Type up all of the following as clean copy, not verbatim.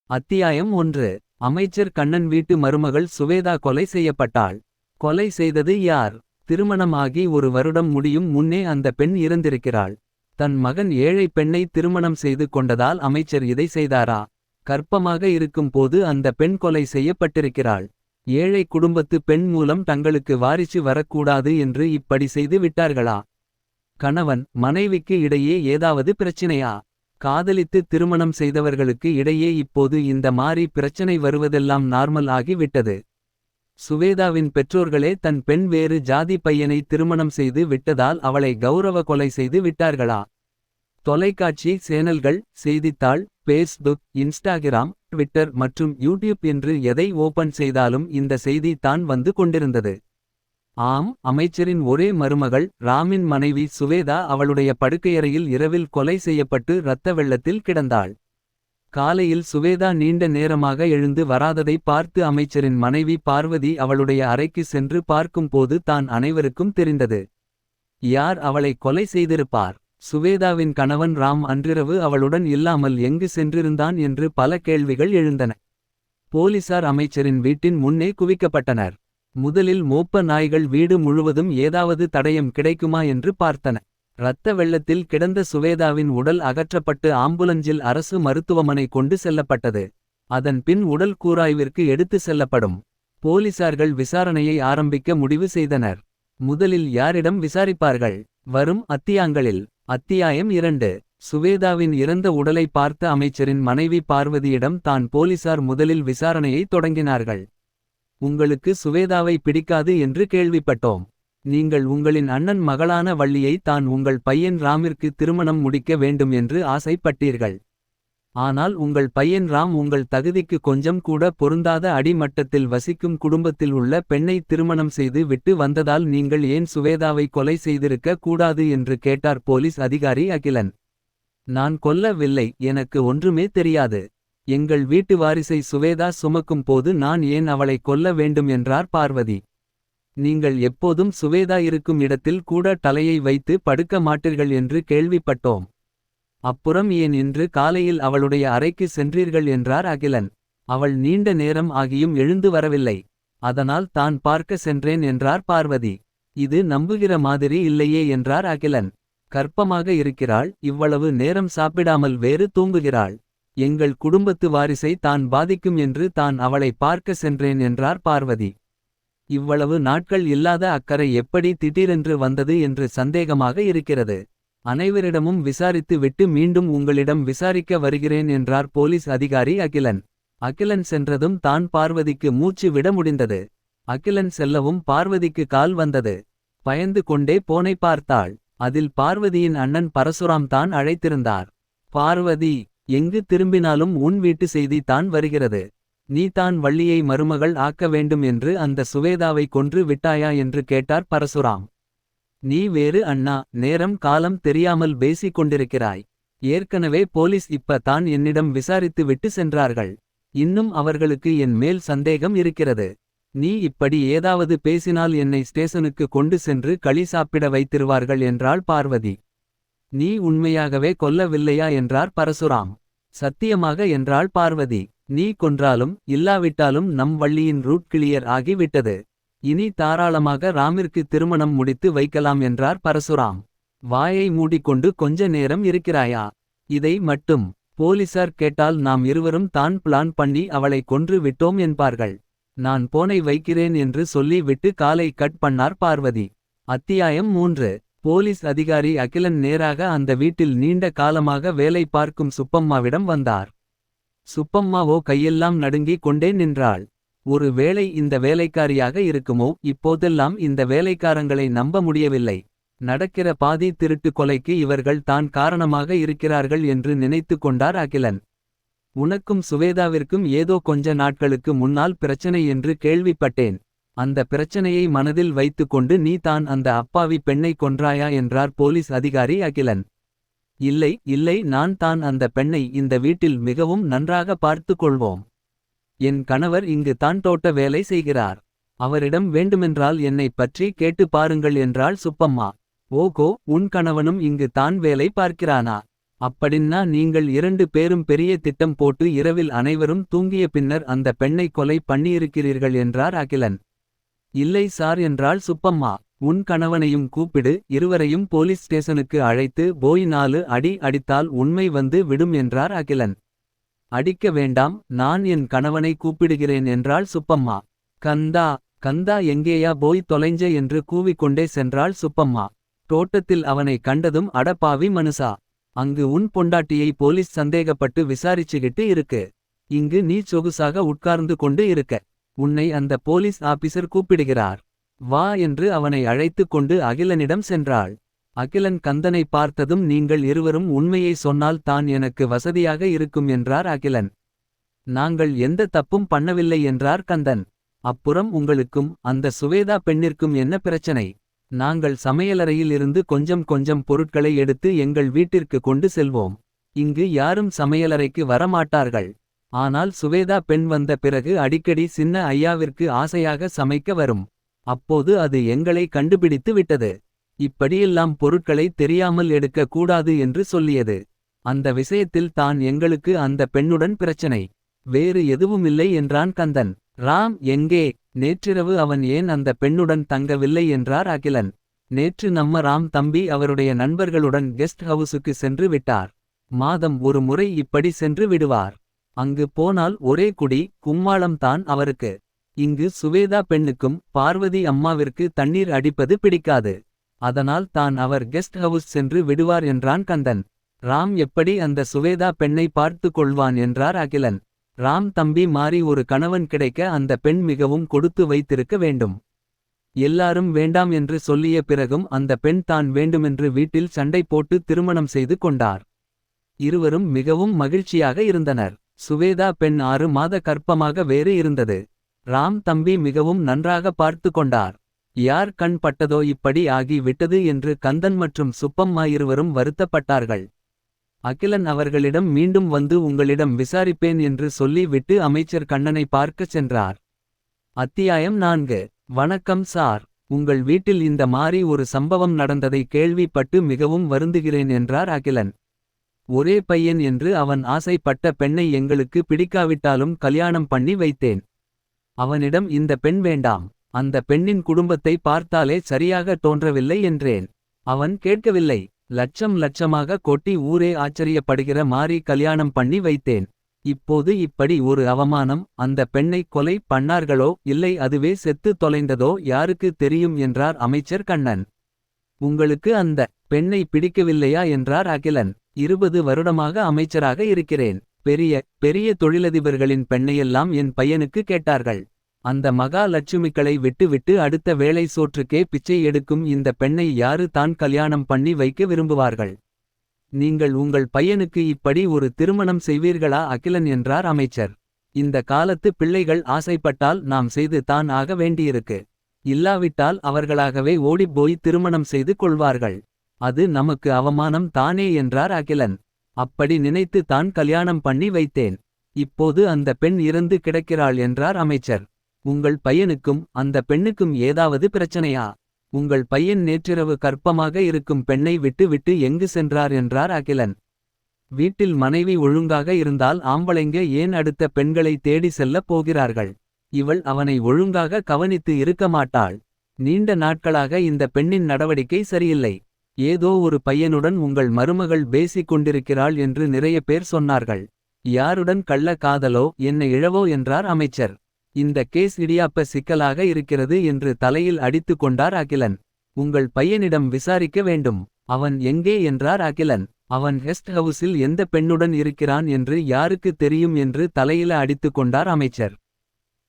அத்தியாயம் 1. அமைச்சர் கண்ணன் வீட்டு மருமகள் சுவேதா கொலை செய்யப்பட்டாள். கொலை செய்தது யார்? திருமணம் ஆகி ஒரு வருடம் முடியும் முன்னே அந்த பெண் இறந்திருக்கிறாள். தன் மகன் ஏழை பெண்ணை திருமணம் செய்து கொண்டதால் அமைச்சர் இதை செய்தாரா? கர்ப்பமாக இருக்கும் போது அந்த பெண் கொலை செய்யப்பட்டிருக்கிறாள். ஏழை குடும்பத்து பெண் மூலம் தங்களுக்கு வாரிசு வரக்கூடாது என்று இப்படி செய்து விட்டார்களா? கணவன் மனைவிக்கு இடையே ஏதாவது பிரச்சினையா? காதலித்து திருமணம் செய்தவர்களுக்கு இடையே இப்போது இந்த மாரி பிரச்சனை வருவதெல்லாம் நார்மல் ஆகி விட்டது. சுவேதாவின் பெற்றோர்களே தன் பெண் வேறு ஜாதி பையனை திருமணம் செய்து விட்டதால் அவளை கௌரவ கொலை செய்து விட்டார்களா? தொலைக்காட்சி சேனல்கள், செய்தித்தாள், பேஸ்புக், இன்ஸ்டாகிராம், ட்விட்டர் மற்றும் யூடியூப் என்று எதை ஓபன் செய்தாலும் இந்த செய்தி தான் வந்து கொண்டிருந்தது. ஆம், அமைச்சரின் ஒரே மருமகள் ராமின் மனைவி சுவேதா அவளுடைய படுக்கையறையில் இரவில் கொலை செய்யப்பட்டு இரத்த வெள்ளத்தில் கிடந்தாள். காலையில் சுவேதா நீண்ட நேரமாக எழுந்து வராததை பார்த்து அமைச்சரின் மனைவி பார்வதி அவளுடைய அறைக்கு சென்று பார்க்கும்போது தான் அனைவருக்கும் தெரிந்தது. யார் அவளை கொலை செய்திருப்பார்? சுவேதாவின் கணவன் ராம் அன்றிரவு அவளுடன் இல்லாமல் எங்கு சென்றிருந்தான் என்று பல கேள்விகள் எழுந்தன. போலீசார் அமைச்சரின் வீட்டின் முன்னே குவிக்கப்பட்டனர். முதலில் மோப்ப நாய்கள் வீடு முழுவதும் ஏதாவது தடயம் கிடைக்குமா என்று பார்த்தன. இரத்த வெள்ளத்தில் கிடந்த சுவேதாவின் உடல் அகற்றப்பட்டு ஆம்புலன்ஸில் அரசு மருத்துவமனை கொண்டு செல்லப்பட்டது. அதன் பின் உடல் கூராய்விற்கு எடுத்து செல்லப்படும். போலீசார்கள் விசாரணையை ஆரம்பிக்க முடிவு செய்தனர். முதலில் யாரிடம் விசாரிப்பார்கள்? வரும் அத்தியாயங்களில். அத்தியாயம் 2. சுவேதாவின் இறந்த உடலை பார்த்த அமைச்சரின் மனைவி பார்வதியிடம் தான் போலீசார் முதலில் விசாரணையை தொடங்கினார்கள். உங்களுக்கு சுவேதாவை பிடிக்காது என்று கேள்விப்பட்டோம். நீங்கள் உங்களின் அண்ணன் மகளான வள்ளியை தான் உங்கள் பையன் ராமிற்கு திருமணம் முடிக்க வேண்டும் என்று ஆசைப்பட்டீர்கள். ஆனால் உங்கள் பையன் ராம் உங்கள் தகுதிக்கு கொஞ்சம் கூட பொருந்தாத அடிமட்டத்தில் வசிக்கும் குடும்பத்தில் உள்ள பெண்ணை திருமணம் செய்து விட்டு வந்ததால் நீங்கள் ஏன் சுவேதாவை கொலை செய்திருக்க கூடாது என்று கேட்டார் போலீஸ் அதிகாரி அகிலன். நான் கொல்லவில்லை, எனக்கு ஒன்றுமே தெரியாது. எங்கள் வீட்டு வாரிசை சுவேதா சுமக்கும் போது நான் ஏன் அவளை கொல்ல வேண்டும் என்றார் பார்வதி. நீங்கள் எப்போதும் சுவேதா இருக்கும் இடத்தில் கூட தலையை வைத்து படுக்க மாட்டீர்கள் என்று கேள்விப்பட்டோம். அப்புறம் ஏன் இன்று காலையில் அவளுடைய அறைக்கு சென்றீர்கள் என்றார் அகிலன். அவள் நீண்ட நேரம் ஆகியும் எழுந்து வரவில்லை. அதனால் தான் பார்க்க சென்றேன் என்றார் பார்வதி. இது நம்புகிற மாதிரி இல்லையே என்றார் அகிலன். கர்ப்பமாக இருக்கிறாள், இவ்வளவு நேரம் சாப்பிடாமல் வேறு தூங்குகிறாள். எங்கள் குடும்பத்து வாரிசை தான் பாதிக்கும் என்று தான் அவளை பார்க்க சென்றேன் என்றார் பார்வதி. இவ்வளவு நாட்கள் இல்லாத அக்கறை எப்படி திடீரென்று வந்தது என்று சந்தேகமாக இருக்கிறது. அனைவரிடமும் விசாரித்து விட்டு மீண்டும் உங்களிடம் விசாரிக்க வருகிறேன் என்றார் போலீஸ் அதிகாரி அகிலன். அகிலன் சென்றதும் தான் பார்வதிக்கு மூச்சு விட முடிந்தது. அகிலன் செல்லவும் பார்வதிக்கு கால் வந்தது. பயந்து கொண்டே போனை பார்த்தாள். அதில் பார்வதியின் அண்ணன் பரசுராம் தான் அழைத்திருந்தார். பார்வதி, எங்கு திரும்பினாலும் உன் வீட்டு செய்தி தான் வருகிறது. நீ தான் வள்ளியை மருமகள் ஆக்க வேண்டும் என்று அந்த சுவேதாவை கொன்று விட்டாயா என்று கேட்டார் பரசுராம். நீ வேறு அண்ணா, நேரம் காலம் தெரியாமல் பேசிக் கொண்டிருக்கிறாய். ஏற்கனவே போலீஸ் இப்ப தான் என்னிடம் விசாரித்து விட்டு சென்றார்கள். இன்னும் அவர்களுக்கு என் மேல் சந்தேகம் இருக்கிறது. நீ இப்படி ஏதாவது பேசினால் என்னை ஸ்டேஷனுக்கு கொண்டு சென்று களி சாப்பிட வைத்திருவார்கள் என்றாள் பார்வதி. நீ உண்மையாகவே கொல்லவில்லையா என்றார் பரசுராம். சத்தியமாக என்றாள் பார்வதி. நீ கொன்றாலும் இல்லாவிட்டாலும் நம் வள்ளியின் ரூட் கிளியர் ஆகி விட்டது. இனி தாராளமாக ராமிற்கு திருமணம் முடித்து வைக்கலாம் என்றார் பரசுராம். வாயை மூடிக்கொண்டு கொஞ்ச நேரம் இருக்கிறாயா? இதை மட்டும் போலீசார் கேட்டால் நாம் இருவரும் தான் பிளான் பண்ணி அவளை கொன்று விட்டோம் என்பார்கள். நான் போனை வைக்கிறேன் என்று சொல்லி விட்டு காலை கட் பண்ணார் பார்வதி. அத்தியாயம் 3. போலீஸ் அதிகாரி அகிலன் நேராக அந்த வீட்டில் நீண்ட காலமாக வேலை பார்க்கும் சுப்பம்மாவிடம் வந்தார். சுப்பம்மாவோ கையெல்லாம் நடுங்கிக் கொண்டே நின்றாள். ஒரு வேளை இந்த வேலைக்காரியாக இருக்குமோ? இப்போதெல்லாம் இந்த வேலைக்காரங்களை நம்ப முடியவில்லை. நடக்கிற பாதி திருட்டு கொலைக்கு இவர்கள் தான் காரணமாக இருக்கிறார்கள் என்று நினைத்து கொண்டார் அகிலன். உனக்கும் சுவேதாவிற்கும் ஏதோ கொஞ்ச நாட்களுக்கு முன்னால் பிரச்சனை என்று கேள்விப்பட்டேன். அந்த பிரச்சனையை மனதில் வைத்துக்கொண்டு நீ தான் அந்த அப்பாவி பெண்ணை கொன்றாயா என்றார் போலீஸ் அதிகாரி அகிலன். இல்லை இல்லை, நான் தான் அந்த பெண்ணை இந்த வீட்டில் மிகவும் நன்றாக பார்த்து கொள்வோம். என் கணவர் இங்கு தான் தோட்ட வேலை செய்கிறார். அவரிடம் வேண்டுமென்றால் என்னை பற்றி கேட்டு பாருங்கள் என்றாள் சுப்பம்மா. ஓகோ, உன் கணவனும் இங்கு தான் வேலை பார்க்கிறானா? அப்படின்னா நீங்கள் 2 பேரும் பெரிய திட்டம் போட்டு இரவில் அனைவரும் தூங்கிய பின்னர் அந்த பெண்ணை கொலை பண்ணியிருக்கிறீர்கள் என்றார் அகிலன். இல்லை சார் என்றாள் சுப்பம்மா. உன் கணவனையும் கூப்பிடு, இருவரையும் போலீஸ் ஸ்டேஷனுக்கு அழைத்து போய் 4 அடி அடித்தால் உண்மை வந்து விடும் என்றார் அகிலன். அடிக்க வேண்டாம், நான் என் கணவனை கூப்பிடுகிறேன் என்றாள் சுப்பம்மா. கந்தா கந்தா எங்கேயா போய் தொலைஞ்ச என்று கூவிக்கொண்டே சென்றாள் சுப்பம்மா. தோட்டத்தில் அவனை கண்டதும் அடப்பாவி மனுசா, அங்கு உன் பொண்டாட்டியை போலீஸ் சந்தேகப்பட்டு விசாரிச்சுகிட்டு இருக்கு. இங்கு நீ சொகுசாக உட்கார்ந்து கொண்டு இருக்க. உன்னை அந்த போலீஸ் ஆபீசர் கூப்பிடுகிறார். வா என்று அவனை அழைத்து கொண்டு அகிலனிடம் சென்றாள். அகிலன் கந்தனை பார்த்ததும் நீங்கள் இருவரும் உண்மையை சொன்னால் தான் எனக்கு வசதியாக இருக்கும் என்றார் அகிலன். நாங்கள் எந்த தப்பும் பண்ணவில்லை என்றார் கந்தன். அப்புறம் உங்களுக்கும் அந்த சுவேதா பெண்ணிற்கும் என்ன பிரச்சனை? நாங்கள் சமையலறையில் இருந்து கொஞ்சம் கொஞ்சம் பொருட்களை எடுத்து எங்கள் வீட்டிற்கு கொண்டு செல்வோம். இங்கு யாரும் சமையலறைக்கு வரமாட்டார்கள். ஆனால் சுவேதா பெண் வந்த பிறகு அடிக்கடி சின்ன ஐயாவிற்கு ஆசையாக சமைக்க வரும். அப்போது அது எங்களை கண்டுபிடித்து விட்டது. இப்படியெல்லாம் பொருட்களை தெரியாமல் எடுக்க கூடாது என்று சொல்லியது. அந்த விஷயத்தில் தான் எங்களுக்கு அந்த பெண்ணுடன் பிரச்சனை. வேறு எதுவுமில்லை என்றான் கந்தன். ராம் எங்கே? நேற்றிரவு அவன் ஏன் அந்த பெண்ணுடன் தங்கவில்லை என்றார் அகிலன். நேற்று நம்ம ராம் தம்பி அவருடைய நண்பர்களுடன் கெஸ்ட் ஹவுஸுக்கு சென்று விட்டார். மாதம் ஒரு முறை இப்படி சென்று விடுவார். அங்கு போனால் ஒரே குடி கும்மாளம் தான் அவருக்கு. இங்கு சுவேதா பெண்ணுக்கும் பார்வதி அம்மாவிற்கு தண்ணீர் அடிப்பது பிடிக்காது. அதனால் தான் அவர் கெஸ்ட் ஹவுஸ் சென்று விடுவார் என்றான் கந்தன். ராம் எப்படி அந்த சுவேதா பெண்ணை பார்த்து கொள்வான் என்றார் அகிலன். ராம் தம்பி மாறி ஒரு கணவன் கிடைக்க அந்த பெண் மிகவும் கொடுத்து வைத்திருக்க வேண்டும். எல்லாரும் வேண்டாம் என்று சொல்லிய பிறகும் அந்த பெண் தான் வேண்டுமென்று வீட்டில் சண்டை போட்டு திருமணம் செய்து கொண்டார். இருவரும் மிகவும் மகிழ்ச்சியாக இருந்தனர். சுவேதா பெண் 6 மாத கர்ப்பமாக வேறு இருந்தது. ராம் தம்பி மிகவும் நன்றாக பார்த்து கொண்டார். யார் கண் பட்டதோ இப்படி ஆகி விட்டது என்று கந்தன் மற்றும் சுப்பம்மா இருவரும் வருத்தப்பட்டார்கள். அகிலன் அவர்களிடம் மீண்டும் வந்து உங்களிடம் விசாரிப்பேன் என்று சொல்லி விட்டு அமைச்சர் கண்ணனை பார்க்கச் சென்றார். அத்தியாயம் 4. வணக்கம் சார், உங்கள் வீட்டில் இந்த மாரி ஒரு சம்பவம் நடந்ததை கேள்விப்பட்டு மிகவும் வருந்துகிறேன் என்றார் அகிலன். ஒரே பையன் என்று அவன் ஆசைப்பட்ட பெண்ணை எங்களுக்கு பிடிக்காவிட்டாலும் கல்யாணம் பண்ணி வைத்தேன். அவனிடம் இந்த பெண் வேண்டாம், அந்த பெண்ணின் குடும்பத்தை பார்த்தாலே சரியாக தோன்றவில்லை என்றேன். அவன் கேட்கவில்லை. லட்சம் லட்சமாக கொட்டி ஊரே ஆச்சரியப்படுகிற மாரி கல்யாணம் பண்ணி வைத்தேன். இப்போது இப்படி ஒரு அவமானம். அந்த பெண்ணை கொலை பண்ணார்களோ இல்லை அதுவே செத்து தொலைந்ததோ யாருக்கு தெரியும் என்றார் அமைச்சர் கண்ணன். உங்களுக்கு அந்த பெண்ணை பிடிக்கவில்லையா என்றார் அகிலன். 20 வருடமாக அமைச்சராக இருக்கிறேன். பெரிய பெரிய தொழிலதிபர்களின் பெண்ணையெல்லாம் என் பையனுக்கு கேட்டார்கள். அந்த மகா லட்சுமிகளை விட்டுவிட்டு அடுத்த வேளை சோற்றுக்கே பிச்சை எடுக்கும் இந்த பெண்ணை யாரு தான் கல்யாணம் பண்ணி வைக்க விரும்புவார்கள்? நீங்கள் உங்கள் பையனுக்கு இப்படி ஒரு திருமணம் செய்வீர்களா அகிலன் என்றார் அமைச்சர். இந்த காலத்து பிள்ளைகள் ஆசைப்பட்டால் நாம் செய்து தான் ஆக வேண்டியிருக்கு. இல்லாவிட்டால் அவர்களாகவே ஓடிப்போய் திருமணம் செய்து கொள்வார்கள். அது நமக்கு அவமானம் தானே என்றார் அகிலன். அப்படி நினைத்து தான் கல்யாணம் பண்ணி வைத்தேன். இப்போது அந்த பெண் இறந்து கிடக்கிறாள் என்றார் அமைச்சர். உங்கள் பையனுக்கும் அந்த பெண்ணுக்கும் ஏதாவது பிரச்சனையா? உங்கள் பையன் நேற்றிரவு கர்ப்பமாக இருக்கும் பெண்ணை விட்டு விட்டு எங்கு சென்றார் என்றார் அகிலன். வீட்டில் மனைவி ஒழுங்காக இருந்தால் ஆம்பளைங்க ஏன் அடுத்த பெண்களை தேடி செல்லப் போகிறார்கள்? இவள் அவனை ஒழுங்காக கவனித்து இருக்க மாட்டாள். நீண்ட நாட்களாக இந்த பெண்ணின் நடவடிக்கை சரியில்லை. ஏதோ ஒரு பையனுடன் உங்கள் மருமகள் பேசிக் கொண்டிருக்கிறாள் என்று நிறைய பேர் சொன்னார்கள். யாருடன் கள்ள காதலோ என்ன இழவோ என்றார் அமைச்சர். இந்த கேஸ் இடியாப்ப சிக்கலாக இருக்கிறது என்று தலையில் அடித்து கொண்டார் அகிலன். உங்கள் பையனிடம் விசாரிக்க வேண்டும். அவன் எங்கே என்றார் அகிலன். அவன் கெஸ்ட் ஹவுஸில் எந்த பெண்ணுடன் இருக்கிறான் என்று யாருக்கு தெரியும் என்று தலையில அடித்து கொண்டார் அமைச்சர்.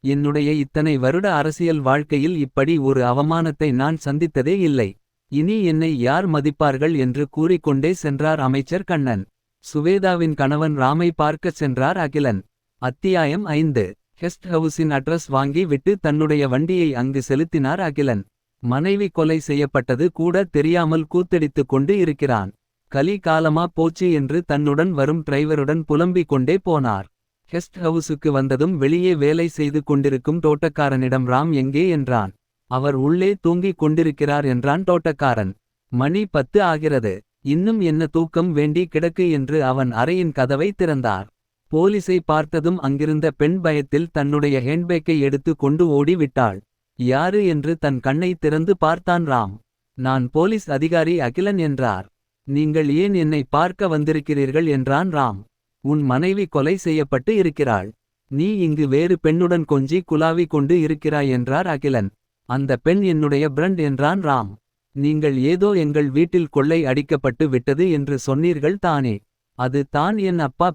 என்னுடைய இத்தனை வருட அரசியல் வாழ்க்கையில் இப்படி ஒரு அவமானத்தை நான் சந்தித்ததே இல்லை. இனி என்னை யார் மதிப்பார்கள் என்று கூறிக்கொண்டே சென்றார் அமைச்சர் கண்ணன். சுவேதாவின் கணவன் ராமை பார்க்கச் சென்றார் அகிலன். அத்தியாயம் 5. கெஸ்ட் ஹவுஸின் அட்ரஸ் வாங்கி விட்டு தன்னுடைய வண்டியை அங்கு செலுத்தினார் அகிலன். மனைவி கொலை செய்யப்பட்டது கூட தெரியாமல் கூத்தடித்துக் கொண்டு இருக்கிறான். கலி காலமா போச்சு என்று தன்னுடன் வரும் டிரைவருடன் புலம்பிக் கொண்டே போனார். கெஸ்ட் ஹவுஸுக்கு வந்ததும் வெளியே வேலை செய்து கொண்டிருக்கும் தோட்டக்காரனிடம் ராம் எங்கே என்றான். அவர் உள்ளே தூங்கிக் கொண்டிருக்கிறார் என்றான் தோட்டக்காரன். மணி 10 ஆகிறது. இன்னும் என்ன தூக்கம் வேண்டி கிடக்கு என்று அவன் அறையின் கதவை திறந்தார். போலீசை பார்த்ததும் அங்கிருந்த பெண் பயத்தில் தன்னுடைய ஹேண்ட்பேக்கை எடுத்து கொண்டு ஓடி விட்டாள். யாரு என்று தன் கண்ணை திறந்து பார்த்தான் ராம். நான் போலீஸ் அதிகாரி அகிலன் என்றார். நீங்கள் ஏன் என்னை பார்க்க வந்திருக்கிறீர்கள் என்றான் ராம். உன் மனைவி கொலை செய்யப்பட்டு இருக்கிறாள். நீ இங்கு வேறு பெண்ணுடன் கொஞ்சி குலாவி கொண்டு இருக்கிறாய் என்றார் அகிலன். அந்த பெண் என்னுடைய பிரண்ட் என்றான் ராம். நீங்கள் ஏதோ எங்கள் வீட்டில் கொள்ளை அடிக்கப்பட்டு விட்டது என்று சொன்னீர்கள் தானே. அது தான் என் அப்பா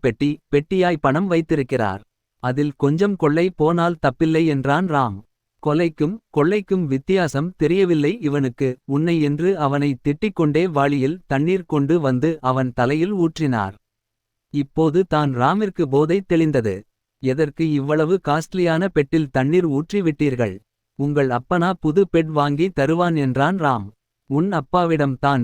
பெட்டியாய் பணம் வைத்திருக்கிறார். அதில் கொஞ்சம் கொள்ளை போனால் தப்பில்லை என்றான் ராம். கொள்ளைக்கும் வித்தியாசம் தெரியவில்லை இவனுக்கு. உன்னை என்று அவனை திட்டிக்கொண்டே வாளியில் தண்ணீர் கொண்டு வந்து அவன் தலையில் ஊற்றினார். இப்போது தான் ராமிற்கு போதை தெளிந்தது. எதற்கு இவ்வளவு காஸ்ட்லியான பெட்டில் தண்ணீர் ஊற்றி விட்டீர்கள்? உங்கள் அப்பனா புது பெட் வாங்கி தருவான் என்றான் ராம். உன் அப்பாவிடம் தான்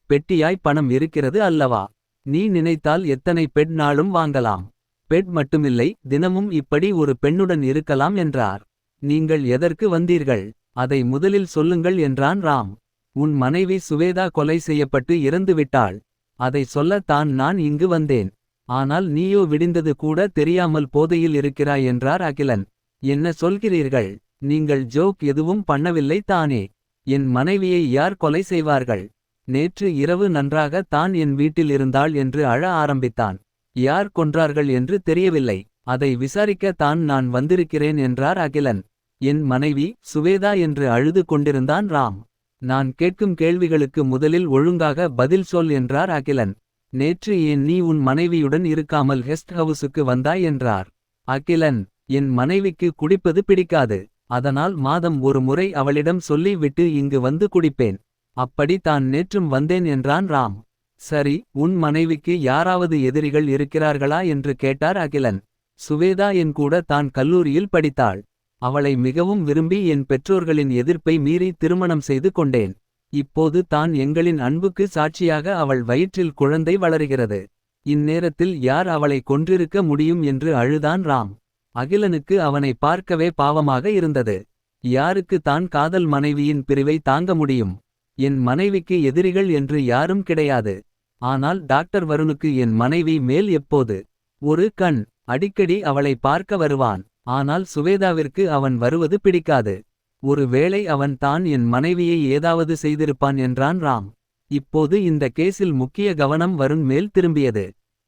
பெட்டியாய் பணம் இருக்கிறது அல்லவா? நீ நினைத்தால் எத்தனை பெட் நாளும் வாங்கலாம். பெட் மட்டுமில்லை, தினமும் இப்படி ஒரு பெண்ணுடன் இருக்கலாம் என்றார். நீங்கள் எதற்கு வந்தீர்கள்? அதை முதலில் சொல்லுங்கள் என்றான் ராம். உன் மனைவி சுவேதா கொலை செய்யப்பட்டு இறந்துவிட்டாள். அதை சொல்லத்தான் நான் இங்கு வந்தேன். ஆனால் நீயோ விடிந்தது கூட தெரியாமல் போதையில் இருக்கிறாய் என்றார் அகிலன். என்ன சொல்கிறீர்கள்? நீங்கள் ஜோக் எதுவும் பண்ணவில்லை தானே? என் மனைவியை யார் கொலை செய்வார்கள்? நேற்று இரவு நன்றாக தான் என் வீட்டில் இருந்தாள் என்று அழ ஆரம்பித்தான். யார் கொன்றார்கள் என்று தெரியவில்லை. அதை விசாரிக்க தான் நான் வந்திருக்கிறேன் என்றார் அகிலன். என் மனைவி சுவேதா என்று அழுது கொண்டிருந்தான் ராம். நான் கேட்கும் கேள்விகளுக்கு முதலில் ஒழுங்காக பதில் சொல் என்றார் அகிலன். நேற்று ஏன் நீ உன் மனைவியுடன் இருக்காமல் கெஸ்ட் ஹவுஸுக்கு வந்தாய் என்றார் அகிலன். என் மனைவிக்கு குடிப்பது பிடிக்காது. அதனால் மாதம் ஒரு முறை அவளிடம் சொல்லி விட்டு இங்கு வந்து குடிப்பேன். அப்படி தான் நேற்றும் வந்தேன் என்றான் ராம். சரி, உன் மனைவிக்கு யாராவது எதிரிகள் இருக்கிறார்களா என்று கேட்டார் அகிலன். சுவேதா என் கூட தான் கல்லூரியில் படித்தாள். அவளை மிகவும் விரும்பி என் பெற்றோர்களின் எதிர்ப்பை மீறி திருமணம் செய்து கொண்டேன். இப்போது தான் எங்களின் அன்புக்கு சாட்சியாக அவள் வயிற்றில் குழந்தை வளருகிறது. இந்நேரத்தில் யார் அவளை கொன்றிருக்க முடியும் என்று அழுதான் ராம். அகிலனுக்கு அவனை பார்க்கவே பாவமாக இருந்தது. யாருக்கு தான் காதல் மனைவியின் பிரிவை தாங்க முடியும்? என் மனைவிக்கு எதிரிகள் என்று யாரும் கிடையாது. ஆனால் டாக்டர் வருணுக்கு என் மனைவி மேல் எப்போது ஒரு கண். அடிக்கடி அவளை பார்க்க வருவான். ஆனால் சுவேதாவிற்கு அவன் வருவது பிடிக்காது. ஒருவேளை அவன் தான் என் மனைவியை ஏதாவது செய்திருப்பான் என்றான் ராம். இப்போது இந்த கேஸில் முக்கிய கவனம் வருண் மேல் திரும்பியது.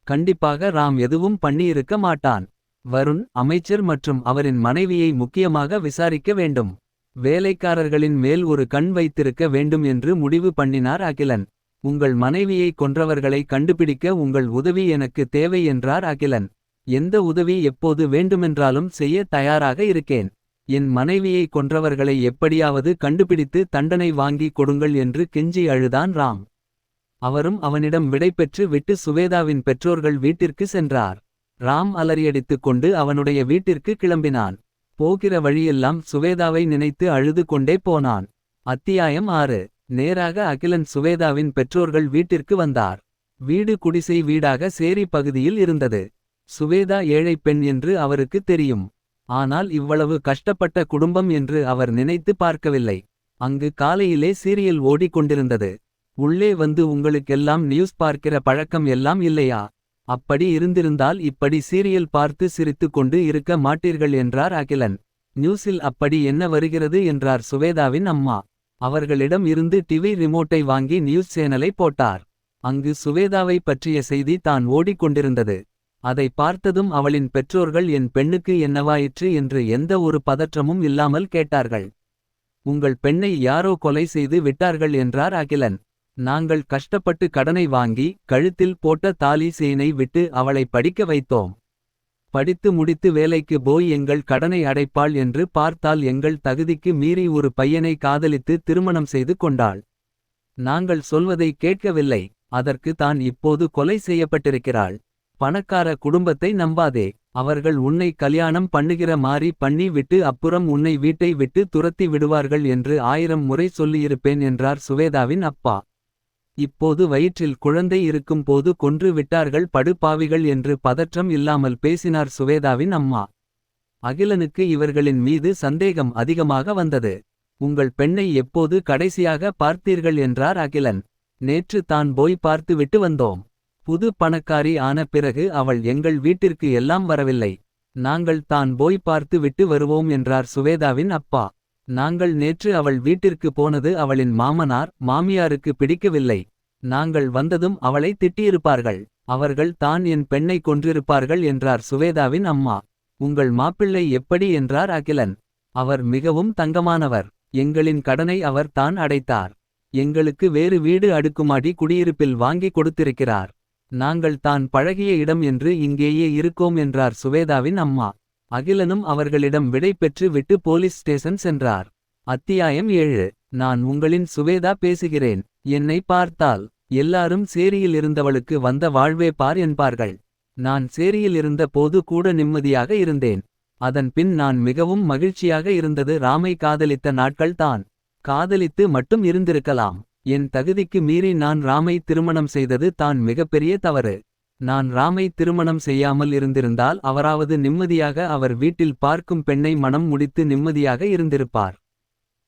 கண்டிப்பாக ராம் எதுவும் பண்ணியிருக்க மாட்டான். வருண் அமைச்சர் மற்றும் அவரின் மனைவியை முக்கியமாக விசாரிக்க வேண்டும். வேலைக்காரர்களின் மேல் ஒரு கண் வைத்திருக்க வேண்டும் என்று முடிவு பண்ணினார் அகிலன். உங்கள் மனைவியை கொன்றவர்களை கண்டுபிடிக்க உங்கள் உதவி எனக்கு தேவை என்றார் அகிலன். எந்த உதவி எப்போது வேண்டுமென்றாலும் செய்ய தயாராக இருக்கேன். என் மனைவியை கொன்றவர்களை எப்படியாவது கண்டுபிடித்து தண்டனை வாங்கி கொடுங்கள் என்று கெஞ்சி அழுதான் ராம். அவரும் அவனிடம் விடைபெற்று விட்டு சுவேதாவின் பெற்றோர்கள் வீட்டிற்கு சென்றார். ராம் அலறியடித்துக் கொண்டு அவனுடைய வீட்டிற்கு கிளம்பினான். போகிற வழியெல்லாம் சுவேதாவை நினைத்து அழுது கொண்டே போனான். அத்தியாயம் 6. நேராக அகிலன் சுவேதாவின் பெற்றோர்கள் வீட்டிற்கு வந்தார். வீடு குடிசை வீடாக சேரி பகுதியில் இருந்தது. சுவேதா ஏழை பெண் என்று அவருக்கு தெரியும். ஆனால் இவ்வளவு கஷ்டப்பட்ட குடும்பம் என்று அவர் நினைத்து பார்க்கவில்லை. அங்கு காலையிலே சீரியல் ஓடிக்கொண்டிருந்தது. உள்ளே வந்து உங்களுக்கெல்லாம் நியூஸ் பார்க்கிற பழக்கம் எல்லாம் இல்லையா? அப்படி இருந்திருந்தால் இப்படி சீரியல் பார்த்து சிரித்து கொண்டு இருக்க மாட்டீர்கள் என்றார் அகிலன். நியூஸில் அப்படி என்ன வருகிறது என்றார் சுவேதாவின் அம்மா. அவர்களிடம் இருந்து டிவி ரிமோட்டை வாங்கி நியூஸ் சேனலை போட்டார். அங்கு சுவேதாவை பற்றிய செய்தி தான் ஓடிக்கொண்டிருந்தது. அதை பார்த்ததும் அவளின் பெற்றோர்கள் என் பெண்ணுக்கு என்னவாயிற்று என்று எந்த ஒரு பதற்றமும் இல்லாமல் கேட்டார்கள். உங்கள் பெண்ணை யாரோ கொலை செய்து விட்டார்கள் என்றார் அகிலன். நாங்கள் கஷ்டப்பட்டு கடனை வாங்கி கழுத்தில் போட்ட தாலி செயினை விட்டு அவளை படிக்க வைத்தோம். படித்து முடித்து வேலைக்கு போய் எங்கள் கடனை அடைப்பாள் என்று பார்த்தால் எங்கள் தகுதிக்கு மீறி ஒரு பையனை காதலித்து திருமணம் செய்து கொண்டாள். நாங்கள் சொல்வதை கேட்கவில்லை. அதற்கு தான் இப்போது கொலை செய்யப்பட்டிருக்கிறாள். பணக்கார குடும்பத்தை நம்பாதே. அவர்கள் உன்னை கல்யாணம் பண்ணுகிற மாறி பண்ணி விட்டு அப்புறம் உன்னை வீட்டை விட்டு துரத்தி விடுவார்கள் என்று 1000 முறை சொல்லியிருப்பேன் என்றார் சுவேதாவின் அப்பா. இப்போது வயிற்றில் குழந்தை இருக்கும் போது கொன்று விட்டார்கள் படுபாவிகள் என்று பதற்றம் இல்லாமல் பேசினார் சுவேதாவின் அம்மா. அகிலனுக்கு இவர்களின் மீது சந்தேகம் அதிகமாக வந்தது. உங்கள் பெண்ணை எப்போது கடைசியாக பார்த்தீர்கள் என்றார் அகிலன். நேற்று தான் போய் பார்த்து விட்டு வந்தோம். புது பணக்காரி ஆன பிறகு அவள் எங்கள் வீட்டிற்கு எல்லாம் வரவில்லை. நாங்கள் தான் போய் பார்த்து விட்டு வருவோம் என்றார் சுவேதாவின் அப்பா. நாங்கள் நேற்று அவள் வீட்டிற்கு போனது அவளின் மாமனார் மாமியாருக்கு பிடிக்கவில்லை. நாங்கள் வந்ததும் அவளை திட்டியிருப்பார்கள். அவர்கள் தான் என் பெண்ணை கொன்றிருப்பார்கள் என்றார் சுவேதாவின் அம்மா. உங்கள் மாப்பிள்ளை எப்படி என்றார் அகிலன். அவர் மிகவும் தங்கமானவர். எங்களின் கடனை அவர் தான் அடைத்தார். எங்களுக்கு வேறு வீடு அடுக்குமாடி குடியிருப்பில் வாங்கி கொடுத்திருக்கிறார். நாங்கள் தான் பழகிய இடம் என்று இங்கேயே இருக்கோம் என்றார் சுவேதாவின் அம்மா. அகிலனும் அவர்களிடம் விடை பெற்று விட்டு போலீஸ் ஸ்டேஷன் சென்றார். அத்தியாயம் 7. நான் உங்களின் சுவேதா பேசுகிறேன். என்னை பார்த்தால் எல்லாரும் சேரியில் இருந்தவளுக்கு வந்த வாழ்வே பார் என்பார்கள். நான் சேரியில் இருந்த போது கூட நிம்மதியாக இருந்தேன். அதன் பின் நான் மிகவும் மகிழ்ச்சியாக இருந்தது ராமை காதலித்த நாட்கள் தான். காதலித்து மட்டும் இருந்திருக்கலாம். என் தகுதிக்கு மீறி நான் ராமை திருமணம் செய்தது தான் மிகப்பெரிய தவறு. நான் ராமை திருமணம் செய்யாமல் இருந்திருந்தால் அவராவது நிம்மதியாக அவர் வீட்டில் பார்க்கும் பெண்ணை மணம் முடித்து நிம்மதியாக இருந்திருப்பார்.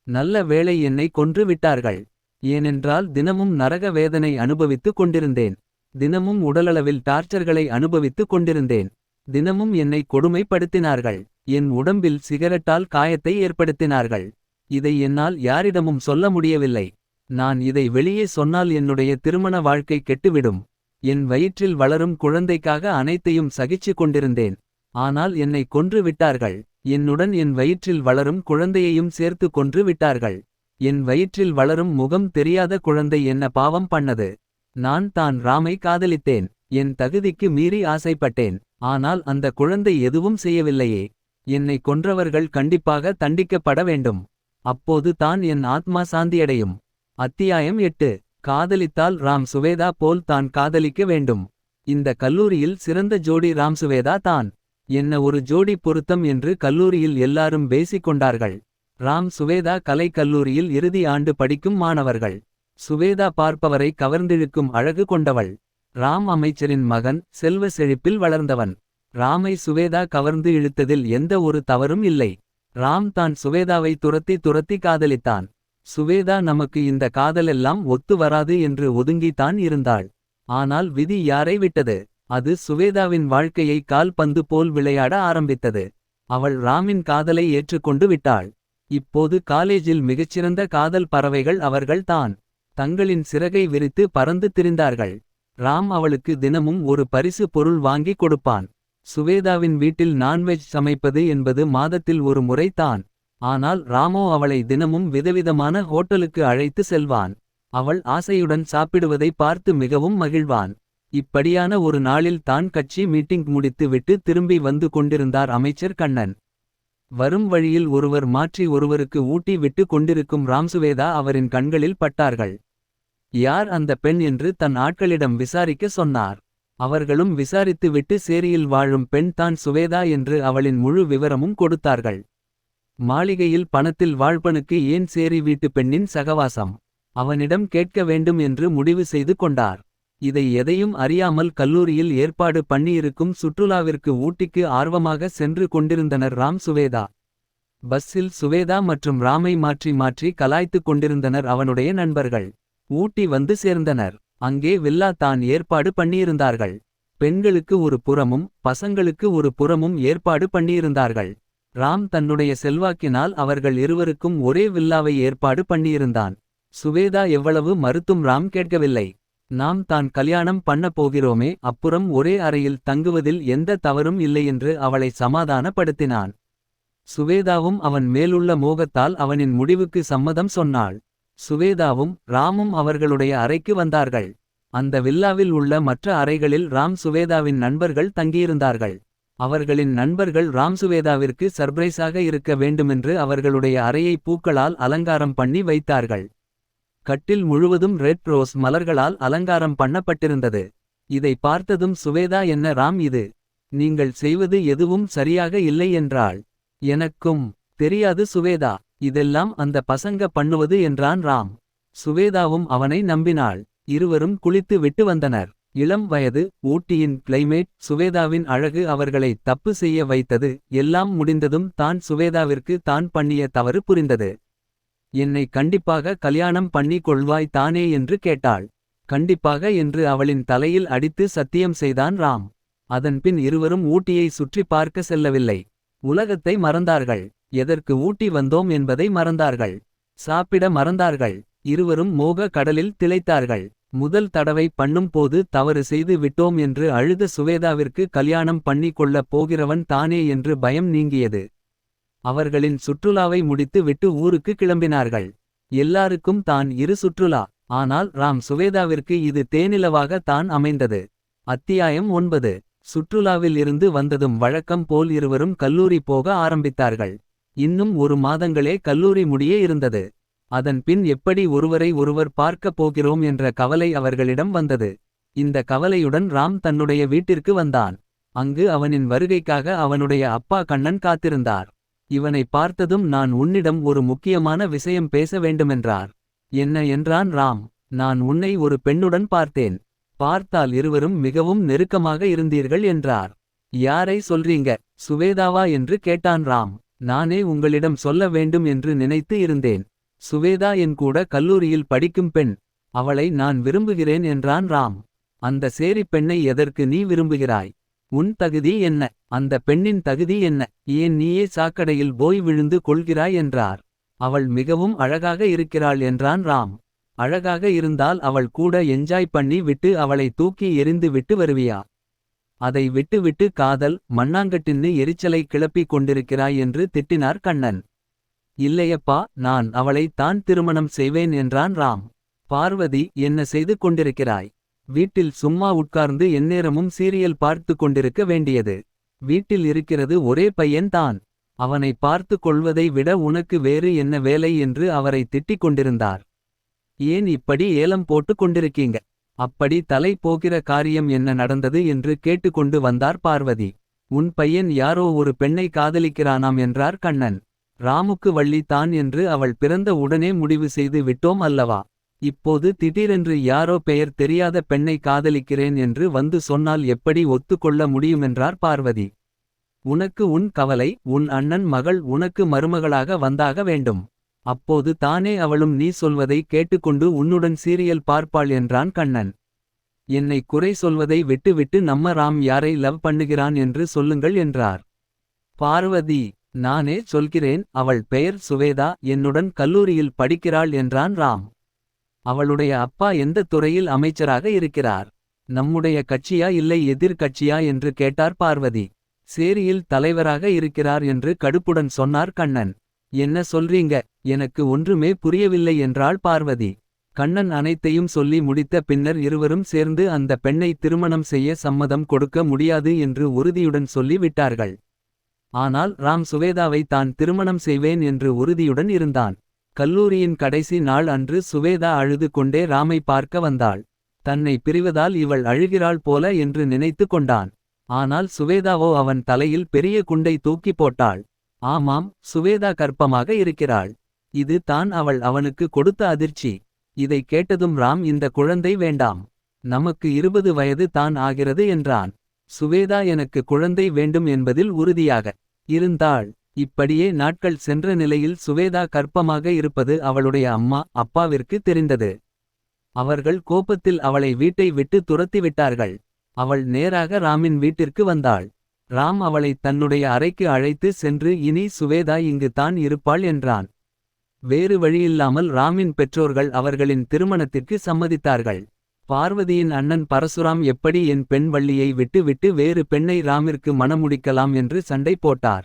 நல்ல வேளை என்னை கொன்று விட்டார்கள். ஏனென்றால் தினமும் நரக வேதனை அனுபவித்துக் கொண்டிருந்தேன். தினமும் உடலளவில் டார்ச்சர்களை அனுபவித்துக் கொண்டிருந்தேன். தினமும் என்னை கொடுமைப்படுத்தினார்கள். என் உடம்பில் சிகரெட்டால் காயத்தை ஏற்படுத்தினார்கள். இதை என்னால் யாரிடமும் சொல்ல முடியவில்லை. நான் இதை வெளியே சொன்னால் என்னுடைய திருமண வாழ்க்கை கெட்டுவிடும். என் வயிற்றில் வளரும் குழந்தைக்காக அனைத்தையும் சகிச்சு கொண்டிருந்தேன். ஆனால் என்னை கொன்று விட்டார்கள். என்னுடன் என் வயிற்றில் வளரும் குழந்தையையும் சேர்த்து கொன்று விட்டார்கள். என் வயிற்றில் வளரும் முகம் தெரியாத குழந்தை என்ன பாவம் பண்ணது? நான் தான் ராமை காதலித்தேன். என் தகுதிக்கு மீறி ஆசைப்பட்டேன். ஆனால் அந்த குழந்தை எதுவும் செய்யவில்லையே. என்னை கொன்றவர்கள் கண்டிப்பாக தண்டிக்கப்பட வேண்டும். அப்போது தான் என் ஆத்மா சாந்தியடையும். அத்தியாயம் 8. காதலித்தால் ராம் சுவேதா போல் தான் காதலிக்க வேண்டும். இந்த கல்லூரியில் சிறந்த ஜோடி ராம் சுவேதா தான். என்ன ஒரு ஜோடி பொருத்தம் என்று கல்லூரியில் எல்லாரும் பேசிக் கொண்டார்கள். ராம் சுவேதா கலை கல்லூரியில் இறுதி ஆண்டு படிக்கும் மாணவர்கள். சுவேதா பார்ப்பவரை கவர்ந்திழுக்கும் அழகு கொண்டவள். ராம் அமைச்சரின் மகன், செல்வ செழிப்பில் வளர்ந்தவன். ராமை சுவேதா கவர்ந்து இழுத்ததில் எந்த ஒரு தவறும் இல்லை. ராம் தான் சுவேதாவை துரத்தி காதலித்தான். சுவேதா நமக்கு இந்த காதலெல்லாம் ஒத்து வராது என்று ஒதுங்கித்தான் இருந்தாள். ஆனால் விதி யாரை விட்டது? அது சுவேதாவின் வாழ்க்கையை கால் பந்து போல் விளையாட ஆரம்பித்தது. அவள் ராமின் காதலை ஏற்றுக்கொண்டு விட்டாள். இப்போது காலேஜில் மிகச்சிறந்த காதல் பறவைகள் அவர்கள் தான். தங்களின் சிறகை விரித்து பறந்து திரிந்தார்கள். ராம் அவளுக்கு தினமும் ஒரு பரிசு பொருள் வாங்கி கொடுப்பான். சுவேதாவின் வீட்டில் நான்வெஜ் சமைப்பது என்பது மாதத்தில் ஒரு முறை தான். ஆனால் ராமோ அவளை தினமும் விதவிதமான ஹோட்டலுக்கு அழைத்து செல்வான். அவள் ஆசையுடன் சாப்பிடுவதை பார்த்து மிகவும் மகிழ்வான். இப்படியான ஒரு நாளில் தான் கட்சி மீட்டிங் முடித்து விட்டு திரும்பி வந்து கொண்டிருந்தார் அமைச்சர் கண்ணன். வரும் வழியில் ஒருவர் மாற்றி ஒருவருக்கு ஊட்டி விட்டு கொண்டிருக்கும் ராம்சுவேதா அவரின் கண்களில் பட்டார்கள். யார் அந்த பெண் என்று தன் ஆட்களிடம் விசாரிக்க சொன்னார். அவர்களும் விசாரித்து விட்டு சேரியில் வாழும் பெண் தான் சுவேதா என்று அவளின் முழு விவரமும் கொடுத்தார்கள். மாளிகையில் பணத்தில் வாழ்பனுக்கு ஏன் சேரி வீட்டு பெண்ணின் சகவாசம்? அவனிடம் கேட்க வேண்டும் என்று முடிவு செய்து கொண்டார். இதை எதையும் அறியாமல் கல்லூரியில் ஏற்பாடு பண்ணியிருக்கும் சுற்றுலாவிற்கு ஊட்டிக்கு ஆர்வமாக சென்று கொண்டிருந்தனர் ராம் சுவேதா. பஸ்ஸில் சுவேதா மற்றும் ராமை மாற்றி மாற்றி கலாய்த்துக் கொண்டிருந்தனர் அவனுடைய நண்பர்கள். ஊட்டி வந்து சேர்ந்தனர். அங்கே வில்லா தான் ஏற்பாடு பண்ணியிருந்தார்கள். பெண்களுக்கு ஒரு புறமும் பசங்களுக்கு ஒரு புறமும் ஏற்பாடு பண்ணியிருந்தார்கள். ராம் தன்னுடைய செல்வாக்கினால் அவர்கள் இருவருக்கும் ஒரே வில்லாவை ஏற்பாடு பண்ணியிருந்தான். சுவேதா எவ்வளவு மறுத்தும் ராம் கேட்கவில்லை. நாம் தான் கல்யாணம் பண்ண போகிறோமே, அப்புறம் ஒரே அறையில் தங்குவதில் எந்த தவறும் இல்லையென்று அவளை சமாதானப்படுத்தினான். சுவேதாவும் அவன் மேலுள்ள மோகத்தால் அவனின் முடிவுக்கு சம்மதம் சொன்னாள். சுவேதாவும் ராமும் அவர்களுடைய அறைக்கு வந்தார்கள். அந்த வில்லாவில் உள்ள மற்ற அறைகளில் ராம் சுவேதாவின் நண்பர்கள் தங்கியிருந்தார்கள். அவர்களின் நண்பர்கள் ராம் சுவேதாவிற்கு சர்ப்ரைஸாக இருக்க வேண்டுமென்று அவர்களுடைய அறையை பூக்களால் அலங்காரம் பண்ணி வைத்தார்கள். கட்டில் முழுவதும் ரெட் ரோஸ் மலர்களால் அலங்காரம் பண்ணப்பட்டிருந்தது. இதை பார்த்ததும் சுவேதா, என்ன ராம் இது? நீங்கள் செய்வது எதுவும் சரியாக இல்லை என்றாள். எனக்கும் தெரியாது சுவேதா, இதெல்லாம் அந்த பசங்க பண்ணுவது என்றான் ராம். சுவேதாவும் அவனை நம்பினாள். இருவரும் குளித்து விட்டு வந்தனர். இளம் வயது, ஊட்டியின் கிளைமேட், சுவேதாவின் அழகு அவர்களை தப்பு செய்ய வைத்தது. எல்லாம் முடிந்ததும் தான் சுவேதாவிற்கு தான் பண்ணிய தவறு புரிந்தது. என்னை கண்டிப்பாக கல்யாணம் பண்ணி கொள்வாய் தானே என்று கேட்டாள். கண்டிப்பாக என்று அவளின் தலையில் அடித்து சத்தியம் செய்தான் ராம். அதன்பின் இருவரும் ஊட்டியை சுற்றி பார்க்க செல்லவில்லை. உலகத்தை மறந்தார்கள். எதற்கு ஊட்டி வந்தோம் என்பதை மறந்தார்கள். சாப்பிட மறந்தார்கள். இருவரும் மோக கடலில் திளைத்தார்கள். முதல் தடவை பண்ணும் போது தவறு செய்து விட்டோம் என்று அழுத சுவேதாவிற்கு கல்யாணம் பண்ணி கொள்ளப் போகிறவன் தானே என்று பயம் நீங்கியது. அவர்களின் சுற்றுலாவை முடித்து விட்டு ஊருக்கு கிளம்பினார்கள். எல்லாருக்கும் தான் இரு சுற்றுலா. ஆனால் ராம் சுவேதாவிற்கு இது தேனிலவாக தான் அமைந்தது. அத்தியாயம் 9. சுற்றுலாவில் இருந்து வந்ததும் வழக்கம் போல் இருவரும் கல்லூரி போக ஆரம்பித்தார்கள். இன்னும் 1 மாதங்களே கல்லூரி முடிய இருந்தது. அதன் பின் எப்படி ஒருவரை ஒருவர் பார்க்கப் போகிறோம் என்ற கவலை அவர்களிடம் வந்தது. இந்த கவலையுடன் ராம் தன்னுடைய வீட்டிற்கு வந்தான். அங்கு அவனின் வருகைக்காக அவனுடைய அப்பா கண்ணன் காத்திருந்தார். இவனை பார்த்ததும் நான் உன்னிடம் ஒரு முக்கியமான விஷயம் பேச வேண்டுமென்றார். என்ன என்றான் ராம். நான் உன்னை ஒரு பெண்ணுடன் பார்த்தேன். பார்த்தால் இருவரும் மிகவும் நெருக்கமாக இருந்தீர்கள் என்றார். யாரை சொல்றீங்க, சுவேதாவா என்று கேட்டான் ராம். நானே உங்களிடம் சொல்ல வேண்டும் என்று நினைத்து இருந்தேன். சுவேதா என் கூட கல்லூரியில் படிக்கும் பெண். அவளை நான் விரும்புகிறேன் என்றான் ராம். அந்த சேரி பெண்ணை எதற்கு நீ விரும்புகிறாய்? உன் தகுதி என்ன? அந்த பெண்ணின் தகுதி என்ன? ஏன் நீயே சாக்கடையில் போய் விழுந்து கொள்கிறாய் என்றார். அவள் மிகவும் அழகாக இருக்கிறாள் என்றான் ராம். அழகாக இருந்தால் அவள் கூட என்ஜாய் பண்ணி விட்டு அவளை தூக்கி எறிந்து விட்டு வருவியா? அதை விட்டு விட்டு காதல் மண்ணாங்கட்டின்னு எரிச்சலை கிளப்பிக் கொண்டிருக்கிறாய் என்று திட்டினார் கண்ணன். இல்லையப்பா, நான் அவளை தான் திருமணம் செய்வேன் என்றான் ராம். பார்வதி, என்ன செய்து கொண்டிருக்கிறாய்? வீட்டில் சும்மா உட்கார்ந்து எந்நேரமும் சீரியல் பார்த்து கொண்டிருக்க வேண்டியது. வீட்டில் இருக்கிறது ஒரே பையன்தான். அவனை பார்த்து கொள்வதை விட உனக்கு வேறு என்ன வேலை என்று அவரை திட்டிக் கொண்டிருந்தார். ஏன் இப்படி ஏலம் போட்டு கொண்டிருக்கீங்க? அப்படி தலை போகிற காரியம் என்ன நடந்தது என்று கேட்டுக்கொண்டு வந்தார் பார்வதி. உன் பையன் யாரோ ஒரு பெண்ணை காதலிக்கிறானாம் என்றார் கண்ணன். ராமுக்கு வள்ளி தான் என்று அவள் பிறந்த உடனே முடிவு செய்து விட்டோம் அல்லவா? இப்போது திடீரென்று யாரோ பெயர் தெரியாத பெண்ணை காதலிக்கிறேன் என்று வந்து சொன்னால் எப்படி ஒத்துக்கொள்ள முடியுமென்றார் பார்வதி. உனக்கு உன் கவலை, உன் அண்ணன் மகள் உனக்கு மருமகளாக வந்தாக வேண்டும். அப்போது தானே அவளும் நீ சொல்வதை கேட்டுக்கொண்டு உன்னுடன் சீரியல் பார்ப்பாள் என்றான் கண்ணன். என்னை குறை சொல்வதை விட்டுவிட்டு நம்ம ராம் யாரை லவ் பண்ணுகிறான் என்று சொல்லுங்கள் என்றார். பார்வதி, நானே சொல்கிறேன், அவள் பெயர் சுவேதா, என்னுடன் கல்லூரியில் படிக்கிறாள் என்றான் ராம். அவளுடைய அப்பா எந்த துறையில் அமைச்சராக இருக்கிறார்? நம்முடைய கட்சியா இல்லை எதிர்கட்சியா என்று கேட்டார் பார்வதி. சேரியில் தலைவராக இருக்கிறார் என்று கடுப்புடன் சொன்னார் கண்ணன். என்ன சொல்றீங்க? எனக்கு ஒன்றுமே புரியவில்லை என்றாள் பார்வதி. கண்ணன் அனைத்தையும் சொல்லி முடித்த பின்னர் இருவரும் சேர்ந்து அந்த பெண்ணை திருமணம் செய்ய சம்மதம் கொடுக்க முடியாது என்று உறுதியுடன் சொல்லி விட்டார்கள். ஆனால் ராம் சுவேதாவை தான் திருமணம் செய்வேன் என்று உறுதியுடன் இருந்தான். கல்லூரியின் கடைசி நாள் அன்று சுவேதா அழுது கொண்டே ராமை பார்க்க வந்தாள். தன்னை பிரிவதால் இவள் அழுகிறாள் போல என்று நினைத்து கொண்டான். ஆனால் சுவேதாவோ அவன் தலையில் பெரிய குண்டை தூக்கி போட்டாள். ஆமாம், சுவேதா கர்ப்பமாக இருக்கிறாள். இது தான் அவள் அவனுக்கு கொடுத்த அதிர்ச்சி. இதை கேட்டதும் ராம், இந்த குழந்தை வேண்டாம். நமக்கு 20 வயது தான் ஆகிறது என்றான். சுவேதா எனக்கு குழந்தை வேண்டும் என்பதில் உறுதியாக இருந்தாள். இப்படியே நாட்கள் சென்ற நிலையில் சுவேதா கர்ப்பமாக இருப்பது அவளுடைய அம்மா அப்பாவிற்கு தெரிந்தது. அவர்கள் கோபத்தில் அவளை வீட்டை விட்டு துரத்திவிட்டார்கள். அவள் நேராக ராமின் வீட்டிற்கு வந்தாள். ராம் அவளை தன்னுடைய அறைக்கு அழைத்து சென்று இனி சுவேதா இங்கு தான் இருப்பாள் என்றான். வேறு வழியில்லாமல் ராமின் பெற்றோர்கள் அவர்களின் திருமணத்திற்கு சம்மதித்தார்கள். பார்வதியின் அண்ணன் பரசுராம் எப்படி என் பெண் வள்ளியை விட்டு விட்டு வேறு பெண்ணை ராமிற்கு மணமுடிக்கலாம் என்று சண்டை போட்டார்.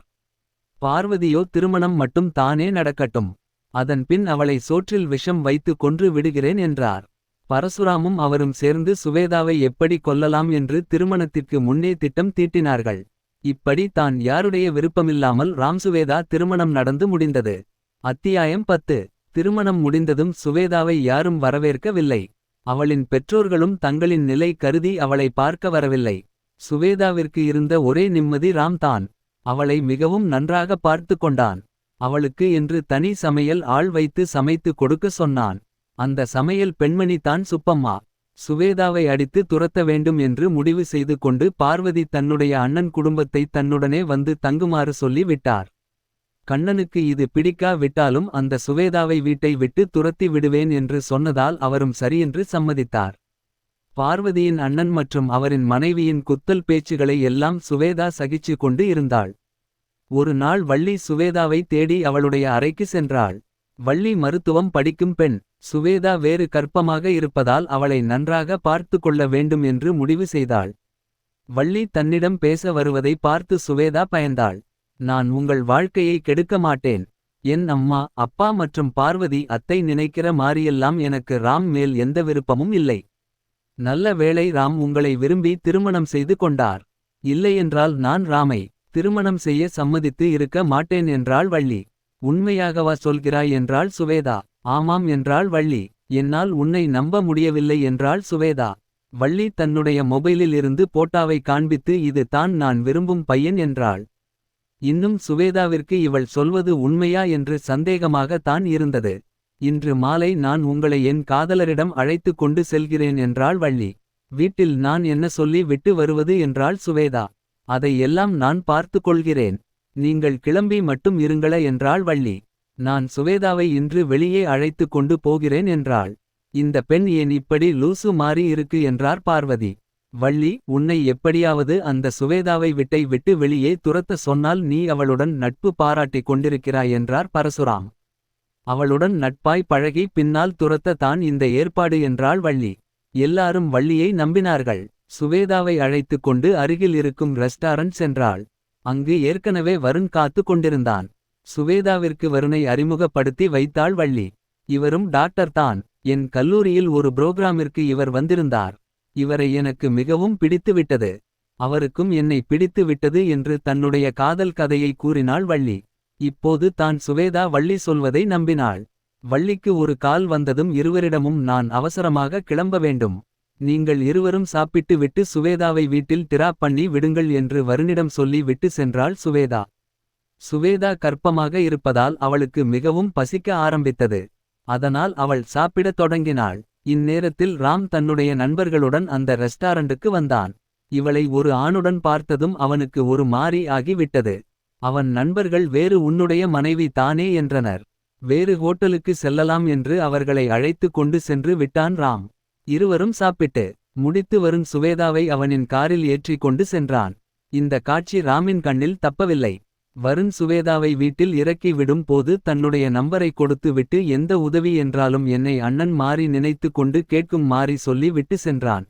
பார்வதியோ திருமணம் மட்டும் தானே நடக்கட்டும், அதன் பின் அவளை சோற்றில் விஷம் வைத்து கொன்று விடுகிறேன் என்றார். பரசுராமும் அவரும் சேர்ந்து சுவேதாவை எப்படி கொல்லலாம் என்று திருமணத்திற்கு முன்னே திட்டம் தீட்டினார்கள். இப்படி தான் யாருடைய விருப்பமில்லாமல் ராம் சுவேதா திருமணம் நடந்து முடிந்தது. அத்தியாயம் 10. திருமணம் முடிந்ததும் சுவேதாவை யாரும் வரவேற்கவில்லை. அவளின் பெற்றோர்களும் தங்களின் நிலை கருதி அவளை பார்க்க வரவில்லை. சுவேதாவிற்கு இருந்த ஒரே நிம்மதி ராம் தான். அவளை மிகவும் நன்றாக பார்த்து கொண்டான். அவளுக்கு என்று தனி சமையல் ஆள் வைத்து சமைத்து கொடுக்க சொன்னான். அந்த சமையல் பெண்மணி தான் சுப்பம்மா. சுவேதாவை அடித்து துரத்த வேண்டும் என்று முடிவு செய்து கொண்டு பார்வதி தன்னுடைய அண்ணன் குடும்பத்தை தன்னுடனே வந்து தங்குமாறு சொல்லி விட்டார். கண்ணனுக்கு இது பிடிக்கா விட்டாலும் அந்த சுவேதாவை வீட்டை விட்டு துரத்தி விடுவேன் என்று சொன்னதால் அவரும் சரியென்று சம்மதித்தார். பார்வதியின் அண்ணன் மற்றும் அவரின் மனைவியின் குத்தல் பேச்சுகளை எல்லாம் சுவேதா சகிச்சு கொண்டு இருந்தாள். ஒரு நாள் வள்ளி சுவேதாவை தேடி அவளுடைய அறைக்கு சென்றாள். வள்ளி மருத்துவம் படிக்கும் பெண். சுவேதா வேறு கர்ப்பமாக இருப்பதால் அவளை நன்றாக பார்த்து கொள்ள வேண்டும் என்று முடிவு செய்தாள். வள்ளி தன்னிடம் பேச வருவதை பார்த்து சுவேதா பயந்தாள். நான் உங்கள் வாழ்க்கையை கெடுக்க மாட்டேன். என் அம்மா அப்பா மற்றும் பார்வதி அத்தை நினைக்கிற மாரியெல்லாம் எனக்கு ராம் மேல் எந்த விருப்பமும் இல்லை. நல்ல வேளை ராம் உங்களை விரும்பி திருமணம் செய்து கொண்டார். இல்லையென்றால் நான் ராமை திருமணம் செய்ய சம்மதித்து இருக்க மாட்டேன் என்றாள் வள்ளி. உண்மையாகவா சொல்கிறாய் என்றாள் சுவேதா. ஆமாம் என்றாள் வள்ளி. என்னால் உன்னை நம்ப முடியவில்லை என்றாள் சுவேதா. வள்ளி தன்னுடைய மொபைலில் இருந்து போட்டாவை காண்பித்து இது தான் நான் விரும்பும் பையன் என்றாள். இன்னும் சுவேதாவிற்கு இவள் சொல்வது உண்மையா என்று சந்தேகமாக தான் இருந்தது. இன்று மாலை நான் உங்களை என் காதலரிடம் அழைத்து கொண்டு செல்கிறேன் என்றாள் வள்ளி. வீட்டில் நான் என்ன சொல்லி விட்டு வருவது என்றாள் சுவேதா. அதை எல்லாம் நான் பார்த்து கொள்கிறேன். நீங்கள் கிளம்பி மட்டும் இருங்கள என்றாள் வள்ளி. நான் சுவேதாவை இன்று வெளியே அழைத்து கொண்டு போகிறேன் என்றாள். இந்த பெண் ஏன் இப்படி லூசு மாறி இருக்கு என்றார் பார்வதி. வள்ளி உன்னை எப்படியாவது அந்த சுவேதாவை விட்டு வெளியே துரத்த சொன்னால் நீ அவளுடன் நட்பு பாராட்டிக் கொண்டிருக்கிறாய் என்றார் பரசுராம். அவளுடன் நட்பாய் பழகி பின்னால் துரத்த தான் இந்த ஏற்பாடு என்றாள் வள்ளி. எல்லாரும் வள்ளியை நம்பினார்கள். சுவேதாவை அழைத்து கொண்டு அருகில் இருக்கும் ரெஸ்டாரண்ட் சென்றாள். அங்கு ஏற்கனவே வருண் காத்து கொண்டிருந்தான். சுவேதாவிற்கு வருணை அறிமுகப்படுத்தி வைத்தாள் வள்ளி. இவரும் டாக்டர் தான். என் கல்லூரியில் ஒரு புரோகிராமிற்கு இவர் வந்திருந்தார். இவரை எனக்கு மிகவும் பிடித்துவிட்டது. அவருக்கும் என்னை பிடித்து விட்டது என்று தன்னுடைய காதல் கதையை கூறினாள் வள்ளி. இப்போது தான் சுவேதா வள்ளி சொல்வதை நம்பினாள். வள்ளிக்கு ஒரு கால் வந்ததும் இருவரிடமும் நான் அவசரமாக கிளம்ப வேண்டும். நீங்கள் இருவரும் சாப்பிட்டு விட்டு சுவேதாவை வீட்டில் டிராப் பண்ணி விடுங்கள் என்று வருணிடம் சொல்லி விட்டு சென்றாள் சுவேதா. சுவேதா கர்ப்பமாக இருப்பதால் அவளுக்கு மிகவும் பசிக்க ஆரம்பித்தது. அதனால் அவள் சாப்பிடத் தொடங்கினாள். இந்நேரத்தில் ராம் தன்னுடைய நண்பர்களுடன் அந்த ரெஸ்டாரண்டுக்கு வந்தான். இவளை ஒரு ஆணுடன் பார்த்ததும் அவனுக்கு ஒரு மாறி ஆகி விட்டது. அவன் நண்பர்கள் வேறு உன்னுடைய மனைவி தானே என்றனர். வேறு ஹோட்டலுக்கு செல்லலாம் என்று அவர்களை அழைத்து கொண்டு சென்று விட்டான் ராம். இருவரும் சாப்பிட்டு முடித்து வரும் சுவேதாவை அவனின் காரில் ஏற்றிக் கொண்டு சென்றான். இந்த காட்சி ராமின் கண்ணில் தப்பவில்லை. வருண் சுவேதாவை வீட்டில் இறக்கி விடும் போது தன்னுடைய நம்பரை கொடுத்து விட்டு எந்த உதவி என்றாலும் என்னை அண்ணன் மாறி நினைத்து கொண்டு கேட்கும் மாறி சொல்லி விட்டு சென்றான்.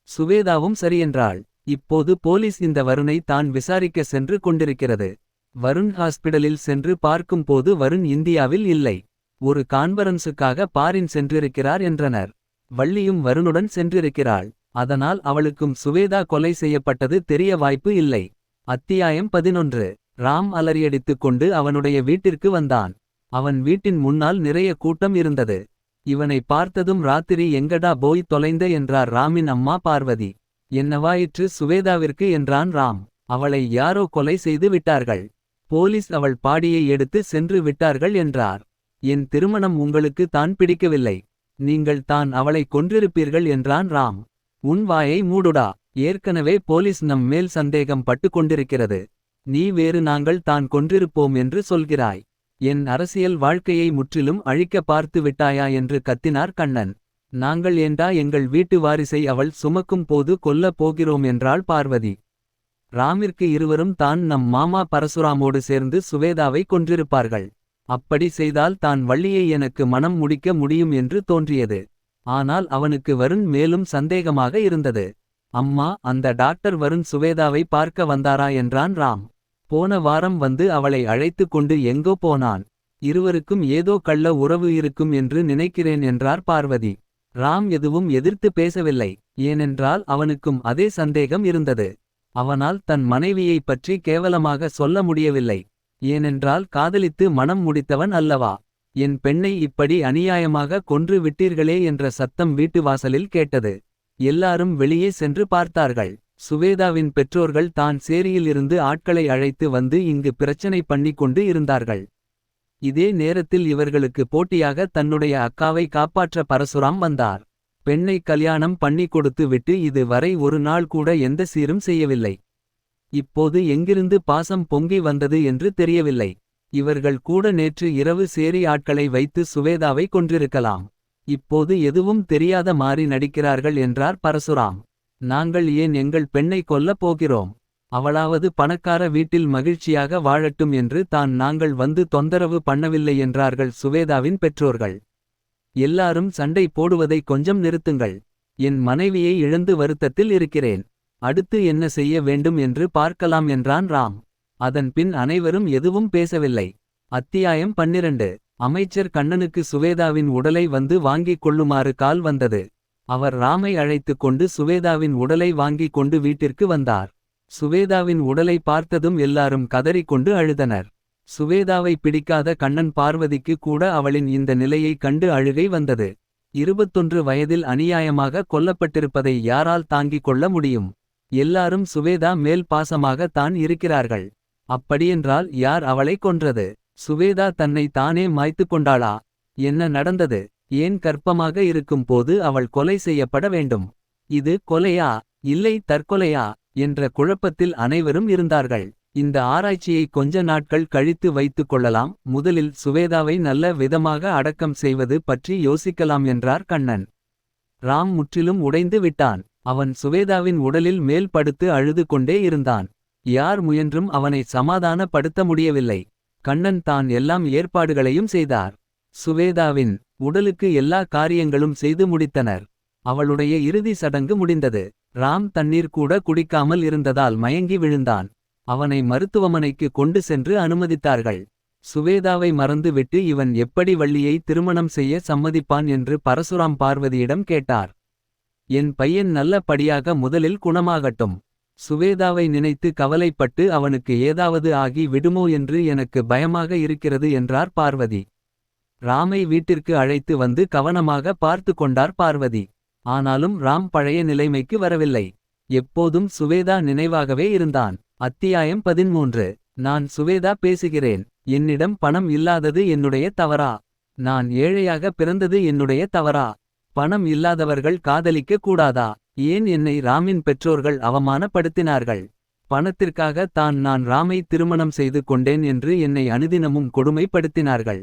சுவேதாவும் சரியென்றாள். இப்போது போலீஸ் இந்த வருணை தான் விசாரிக்க சென்று கொண்டிருக்கிறது. வருண் ஹாஸ்பிடலில் சென்று பார்க்கும் போது வருண் இந்தியாவில் இல்லை. ஒரு கான்ஃபரன்ஸுக்காக பாரின் சென்றிருக்கிறார் என்றனர். வள்ளியும் வருணுடன் சென்றிருக்கிறாள். அதனால் அவளுக்கும் சுவேதா கொலை செய்யப்பட்டது தெரிய வாய்ப்பு இல்லை. அத்தியாயம் 11. ராம் அலறியடித்துக் கொண்டு அவனுடைய வீட்டிற்கு வந்தான். அவன் வீட்டின் முன்னால் நிறைய கூட்டம் இருந்தது. இவனை பார்த்ததும் ராத்திரி எங்கடா போய் தொலைந்த என்றார் ராமின் அம்மா பார்வதி. என்னவாயிற்று சுவேதாவிற்கு என்றான் ராம். அவளை யாரோ கொலை செய்து விட்டார்கள். போலீஸ் அவள் பாடியை எடுத்து சென்று விட்டார்கள் என்றார். என் திருமணம் உங்களுக்கு தான் பிடிக்கவில்லை. நீங்கள் தான் அவளை கொன்றிருப்பீர்கள் என்றான் ராம். உன் வாயை மூடுடா. ஏற்கனவே போலீஸ் நம் மேல் சந்தேகம் பட்டு கொண்டிருக்கிறது. நீ வேறு நாங்கள் தான் கொன்றிருப்போம் என்று சொல்கிறாய். என் அரசியல் வாழ்க்கையை முற்றிலும் அழிக்க பார்த்து விட்டாயா என்று கத்தினார் கண்ணன். நாங்கள் ஏண்டா எங்கள் வீட்டு வாரிசை அவள் சுமக்கும் போது கொல்லப் போகிறோம் என்றாள் பார்வதி. ராமிற்கு இருவரும் தான் நம் மாமா பரசுராமோடு சேர்ந்து சுவேதாவை கொன்றிருப்பார்கள். அப்படி செய்தால் தான் வள்ளியை எனக்கு மனம் முடிக்க முடியும் என்று தோன்றியது. ஆனால் அவனுக்கு வருண் மேலும் சந்தேகமாக இருந்தது. அம்மா அந்த டாக்டர் வருண் சுவேதாவை பார்க்க வந்தாரா என்றான் ராம். போன வாரம் வந்து அவளை அழைத்து கொண்டு எங்கோ போனான். இருவருக்கும் ஏதோ கள்ள உறவு இருக்கும் என்று நினைக்கிறேன் என்றார் பார்வதி. ராம் எதுவும் எதிர்த்து பேசவில்லை. ஏனென்றால் அவனுக்கும் அதே சந்தேகம் இருந்தது. அவனால் தன் மனைவியைப் பற்றி கேவலமாக சொல்ல முடியவில்லை. ஏனென்றால் காதலித்து மனம் முடித்தவன் அல்லவா. என் பெண்ணை இப்படி அநியாயமாக கொன்று விட்டீர்களே என்ற சத்தம் வீட்டு வாசலில் கேட்டது. எல்லாரும் வெளியே சென்று பார்த்தார்கள். சுவேதாவின் பெற்றோர்கள் தான் சேரியில் இருந்து ஆட்களை அழைத்து வந்து இங்கு பிரச்சனை பண்ணிக் கொண்டு இருந்தார்கள். இதே நேரத்தில் இவர்களுக்கு போட்டியாக தன்னுடைய அக்காவை காப்பாற்ற பரசுராம் வந்தார். பெண்ணை கல்யாணம் பண்ணி கொடுத்து விட்டு இது வரை ஒரு நாள் கூட எந்த சீரும் செய்யவில்லை. இப்போது எங்கிருந்து பாசம் பொங்கி வந்தது என்று தெரியவில்லை. இவர்கள் கூட நேற்று இரவு சேரி ஆட்களை வைத்து சுவேதாவை கொன்றிருக்கலாம். இப்போது எதுவும் தெரியாத மாறி நடிக்கிறார்கள் என்றார் பரசுராம். நாங்கள் ஏன் எங்கள் பெண்ணை கொல்லப் போகிறோம். அவளாவது பணக்கார வீட்டில் மகிழ்ச்சியாக வாழட்டும் என்று தான் நாங்கள் வந்து தொந்தரவு பண்ணவில்லை என்றார்கள் சுவேதாவின் பெற்றோர்கள். எல்லாரும் சண்டை போடுவதை கொஞ்சம் நிறுத்துங்கள். என் மனைவியை இழந்து வருத்தத்தில் இருக்கிறேன். அடுத்து என்ன செய்ய வேண்டும் என்று பார்க்கலாம் என்றான் ராம். அதன் பின் அனைவரும் எதுவும் பேசவில்லை. அத்தியாயம் 12. அமைச்சர் கண்ணனுக்கு சுவேதாவின் உடலை வந்து வாங்கிக் கொள்ளுமாறு கால் வந்தது. அவர் ராமை அழைத்துக் கொண்டு சுவேதாவின் உடலை வாங்கிக் கொண்டு வீட்டிற்கு வந்தார். சுவேதாவின் உடலை பார்த்ததும் எல்லாரும் கதறிக்கொண்டு அழுதனர். சுவேதாவை பிடிக்காத கண்ணன் பார்வதிக்கு கூட அவளின் இந்த நிலையை கண்டு அழுகை வந்தது. 21 வயதில் அநியாயமாக கொல்லப்பட்டிருப்பதை யாரால் தாங்கிக் கொள்ள முடியும். எல்லாரும் சுவேதா மேல் பாசமாக தான் இருக்கிறார்கள். அப்படியென்றால் யார் அவளை கொன்றது. சுவேதா தன்னை தானே மாய்த்து கொண்டாளா. என்ன நடந்தது. ஏன் கர்ப்பமாக இருக்கும் போது அவள் கொலை செய்யப்பட வேண்டும். இது கொலையா இல்லை தற்கொலையா என்ற குழப்பத்தில் அனைவரும் இருந்தார்கள். இந்த ஆராய்ச்சியை கொஞ்ச நாட்கள் கழித்து வைத்துக் கொள்ளலாம். முதலில் சுவேதாவை நல்ல விதமாக அடக்கம் செய்வது பற்றி யோசிக்கலாம் என்றார் கண்ணன். ராம் முற்றிலும் உடைந்து விட்டான். அவன் சுவேதாவின் உடலில் மேல் படுத்து அழுது கொண்டே இருந்தான். யார் முயன்றும் அவனை சமாதானப்படுத்த முடியவில்லை. கண்ணன் தான் எல்லாம் ஏற்பாடுகளையும் செய்தார். சுவேதாவின் உடலுக்கு எல்லா காரியங்களும் செய்து முடித்தனர். அவளுடைய இறுதி சடங்கு முடிந்தது. ராம் தண்ணீர் கூட குடிக்காமல் இருந்ததால் மயங்கி விழுந்தான். அவனை மருத்துவமனைக்கு கொண்டு சென்று அனுமதித்தார்கள். சுவேதாவை மறந்துவிட்டு இவன் எப்படி வள்ளியை திருமணம் செய்ய சம்மதிப்பான் என்று பரசுராம் பார்வதியிடம் கேட்டார். என் பையன் நல்ல படியாக முதலில் குணமாகட்டும். சுவேதாவை நினைத்து கவலைப்பட்டு அவனுக்கு ஏதாவது ஆகி விடுமோ என்று எனக்கு பயமாக இருக்கிறது என்றார் பார்வதி. ராமை வீட்டிற்கு அழைத்து வந்து கவனமாக பார்த்து கொண்டார் பார்வதி. ஆனாலும் ராம் பழைய நிலைமைக்கு வரவில்லை. எப்போதும் சுவேதா நினைவாகவே இருந்தான். அத்தியாயம் 13. நான் சுவேதா பேசுகிறேன். என்னிடம் பணம் இல்லாதது என்னுடைய தவறா. நான் ஏழையாக பிறந்தது என்னுடைய தவறா. பணம் இல்லாதவர்கள் காதலிக்க கூடாதா. ஏன் என்னை ராமின் பெற்றோர்கள் அவமானப்படுத்தினார்கள். பணத்திற்காக நான் ராமை திருமணம் செய்து கொண்டேன் என்று என்னை அனுதினமும் கொடுமைப்படுத்தினார்கள்.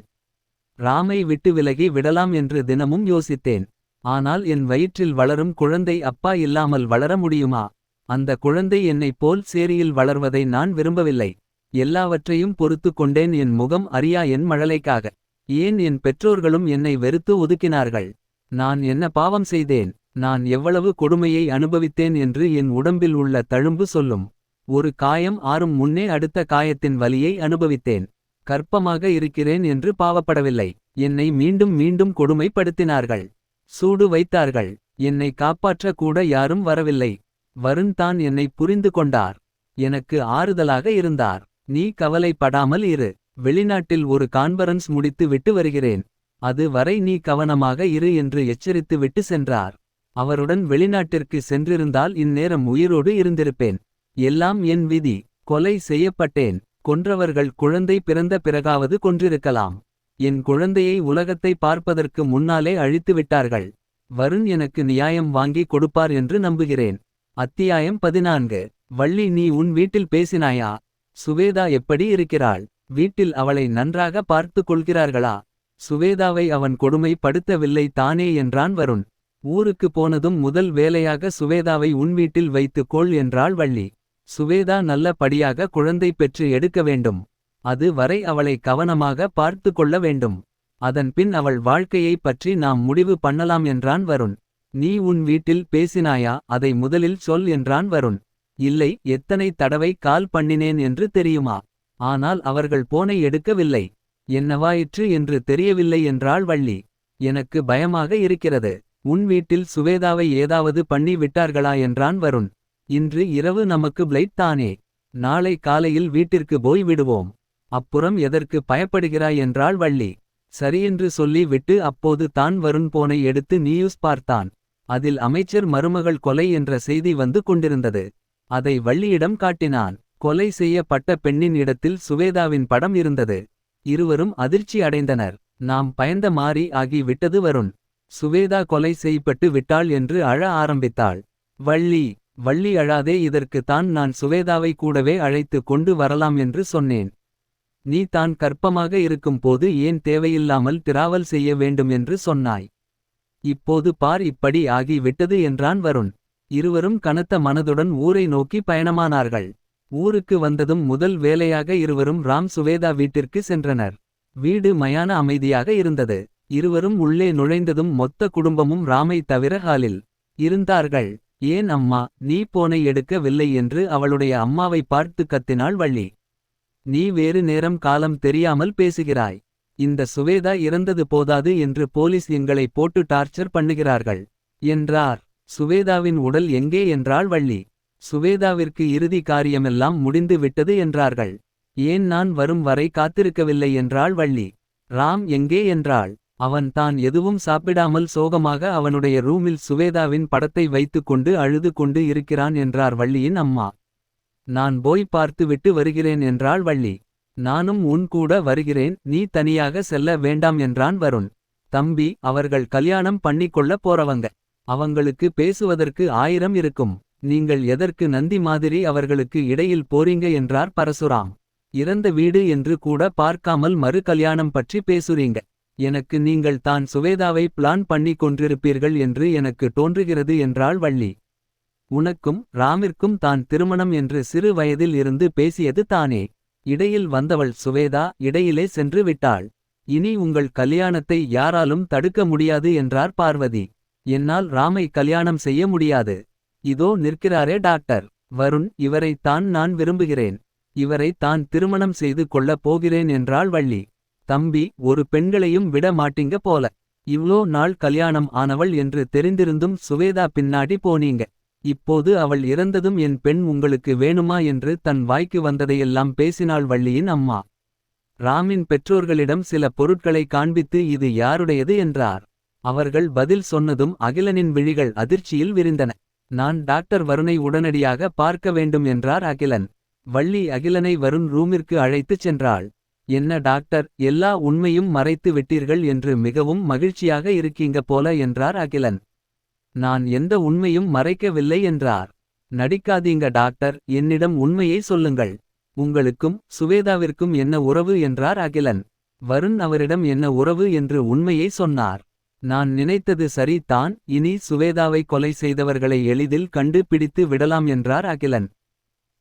ராமை விட்டு விலகி விடலாம் என்று தினமும் யோசித்தேன். ஆனால் என் வயிற்றில் வளரும் குழந்தை அப்பா இல்லாமல் வளர முடியுமா. அந்த குழந்தை என்னைப் போல் சேரியில் வளர்வதை நான் விரும்பவில்லை. எல்லாவற்றையும் பொறுத்து கொண்டேன் என் முகம் அறியா என் மழலைக்காக. ஏன் என் பெற்றோர்களும் என்னை வெறுத்து ஒதுக்கினார்கள். நான் என்ன பாவம் செய்தேன். நான் எவ்வளவு கொடுமையை அனுபவித்தேன் என்று என் உடம்பில் உள்ள தழும்பு சொல்லும். ஒரு காயம் ஆறும் முன்னே அடுத்த காயத்தின் வலியை அனுபவித்தேன். கர்ப்பமாக இருக்கிறேன் என்று பாவப்படவில்லை. என்னை மீண்டும் மீண்டும் கொடுமைப்படுத்தினார்கள். சூடு வைத்தார்கள். என்னை காப்பாற்ற கூட யாரும் வரவில்லை. வருண் தான் என்னை புரிந்து கொண்டார். எனக்கு ஆறுதலாக இருந்தார். நீ கவலைப்படாமல் இரு. வெளிநாட்டில் ஒரு கான்ஃபரன்ஸ் முடித்து விட்டு வருகிறேன். அது வரை நீ கவனமாக இரு என்று எச்சரித்து விட்டு சென்றார். அவருடன் வெளிநாட்டிற்கு சென்றிருந்தால் இந்நேரம் உயிரோடு இருந்திருப்பேன். எல்லாம் என் விதி. கொலை செய்யப்பட்டேன். கொன்றவர்கள் குழந்தை பிறந்த பிறகாவது கொன்றிருக்கலாம். என் குழந்தையை உலகத்தை பார்ப்பதற்கு முன்னாலே அழித்து விட்டார்கள். வருண் எனக்கு நியாயம் வாங்கி கொடுப்பார் என்று நம்புகிறேன். அத்தியாயம் 14. வள்ளி நீ உன் வீட்டில் பேசினாயா. சுவேதா எப்படி இருக்கிறாள். வீட்டில் அவளை நன்றாக பார்த்து கொள்கிறார்களா. சுவேதாவை அவன் கொடுமை படுத்தவில்லை தானே என்றான் வருண். ஊருக்கு போனதும் முதல் வேலையாக சுவேதாவை உன் வீட்டில் வைத்து கொள் என்றாள் வள்ளி. சுவேதா நல்ல படியாக குழந்தை பெற்று எடுக்க வேண்டும். அது வரை அவளை கவனமாக பார்த்து கொள்ள வேண்டும். அதன் பின் அவள் வாழ்க்கையைப் பற்றி நாம் முடிவு பண்ணலாம் என்றான் வருண். நீ உன் வீட்டில் பேசினாயா அதை முதலில் சொல் என்றான் வருண். இல்லை எத்தனை தடவை கால் பண்ணினேன் என்று தெரியுமா. ஆனால் அவர்கள் போனை எடுக்கவில்லை. என்னவாயிற்று என்று தெரியவில்லை என்றாள் வள்ளி. எனக்கு பயமாக இருக்கிறது. உன் வீட்டில் சுவேதாவை ஏதாவது பண்ணி விட்டார்களா என்றான் வருண். இன்று இரவு நமக்கு பிளைட் தானே. நாளை காலையில் வீட்டிற்கு போய் விடுவோம். அப்புறம் எதற்கு பயப்படுகிறாய் என்றாள் வள்ளி. சரியென்று சொல்லி விட்டு அப்போது தான் வருண் போனை எடுத்து நியூஸ் பார்த்தான். அதில் அமைச்சர் மருமகள் கொலை என்ற செய்தி வந்து கொண்டிருந்தது. அதை வள்ளியிடம் காட்டினான். கொலை செய்யப்பட்ட பெண்ணின் இடத்தில் சுவேதாவின் படம் இருந்தது. இருவரும் அதிர்ச்சி அடைந்தனர். நாம் பயந்த மாறி ஆகி விட்டது வருண். சுவேதா கொலை செய்யப்பட்டு விட்டாள் என்று அழ ஆரம்பித்தாள். வள்ளி அழாதே, இதற்கு தான் நான் சுவேதாவை கூடவே அழைத்து கொண்டு வரலாம் என்று சொன்னேன். நீ தான் கர்ப்பமாக இருக்கும் போது ஏன் தேவையில்லாமல் டிராவல் செய்ய வேண்டும் என்று சொன்னாய். இப்போது பார் இப்படி ஆகி விட்டது என்றான் வருண். இருவரும் கனத்த மனதுடன் ஊரை நோக்கி பயணமானார்கள். ஊருக்கு வந்ததும் முதல் வேலையாக இருவரும் ராம் சுவேதா வீட்டிற்கு சென்றனர். வீடு மயான அமைதியாக இருந்தது. இருவரும் உள்ளே நுழைந்ததும் மொத்த குடும்பமும் ராமை தவிர ஹாலில் இருந்தார்கள். ஏன் அம்மா நீ போனை எடுக்கவில்லை என்று அவளுடைய அம்மாவை பார்த்து கத்தினாள் வள்ளி. நீ வேறு நேரம் காலம் தெரியாமல் பேசுகிறாய். இந்த சுவேதா இறந்தது போதாது என்று போலீஸ் எங்களை போட்டு டார்ச்சர் பண்ணுகிறார்கள் என்றார். சுவேதாவின் உடல் எங்கே என்றாள் வள்ளி. சுவேதாவிற்கு இறுதி காரியமெல்லாம் முடிந்து விட்டது என்றார்கள். ஏன் நான் வரும் வரை காத்திருக்கவில்லை என்றாள் வள்ளி. ராம் எங்கே என்றாள். அவன் தான் எதுவும் சாப்பிடாமல் சோகமாக அவனுடைய ரூமில் சுவேதாவின் படத்தை வைத்துக் கொண்டு அழுது கொண்டு இருக்கிறான் என்றார் வள்ளியின் அம்மா. நான் போய் பார்த்து விட்டு வருகிறேன் என்றாள் வள்ளி. நானும் உன் கூட வருகிறேன், நீ தனியாக செல்ல வேண்டாம் என்றான் வருண். தம்பி அவர்கள் கல்யாணம் பண்ணிக்கொள்ள போறவங்க. அவங்களுக்கு பேசுவதற்கு 1000 இருக்கும். நீங்கள் எதற்கு நந்தி மாதிரி அவர்களுக்கு இடையில் போறீங்க என்றார் பரசுராம். இறந்த வீடு என்று கூட பார்க்காமல் மறு கல்யாணம் பற்றி பேசுறீங்க. எனக்கு நீங்கள் தான் சுவேதாவை பிளான் பண்ணி கொண்டிருப்பீர்கள் என்று எனக்கு தோன்றுகிறது என்றாள் வள்ளி. உனக்கும் ராமிற்கும் தான் திருமணம் என்று சிறு வயதில் இருந்து பேசியது தானே. இடையில் வந்தவள் சுவேதா இடையிலே சென்று விட்டாள். இனி உங்கள் கல்யாணத்தை யாராலும் தடுக்க முடியாது என்றார் பார்வதி. என்னால் ராமை கல்யாணம் செய்ய முடியாது. இதோ நிற்கிறாரே டாக்டர் வருண், இவரை தான் நான் விரும்புகிறேன். இவரை தான் திருமணம் செய்து கொள்ளப் போகிறேன் என்றாள் வள்ளி. தம்பி ஒரு பெண்களையும் விட மாட்டீங்க போல. இவ்ளோ நாள் கல்யாணம் ஆனவள் என்று தெரிந்திருந்தும் சுவேதா பின்னாடி போனீங்க. இப்போது அவள் இறந்ததும் என் பெண் உங்களுக்கு வேணுமா என்று தன் வாய்க்கு வந்ததையெல்லாம் பேசினாள் வள்ளியின் அம்மா. ராமின் பெற்றோர்களிடம் சில பொருட்களை காண்பித்து இது யாருடையது என்றார். அவர்கள் பதில் சொன்னதும் அகிலனின் விழிகள் அதிர்ச்சியில் விரிந்தன. நான் டாக்டர் வருணை உடனடியாக பார்க்க வேண்டும் என்றார் அகிலன். வள்ளி அகிலனை வருண் ரூமிற்கு அழைத்துச் சென்றாள். என்ன டாக்டர், எல்லா உண்மையும் மறைத்து விட்டீர்கள் என்று மிகவும் மகிழ்ச்சியாக இருக்கீங்க போல என்றார் அகிலன். நான் எந்த உண்மையும் மறைக்கவில்லை என்றார். நடிக்காதீங்க டாக்டர், என்னிடம் உண்மையை சொல்லுங்கள். உங்களுக்கும் சுவேதாவிற்கும் என்ன உறவு என்றார் அகிலன். வருண் அவரிடம் என்ன உறவு என்று உண்மையை சொன்னார். நான் நினைத்தது சரி தான், இனி சுவேதாவை கொலை செய்தவர்களை எளிதில் கண்டு பிடித்து விடலாம் என்றார் அகிலன்.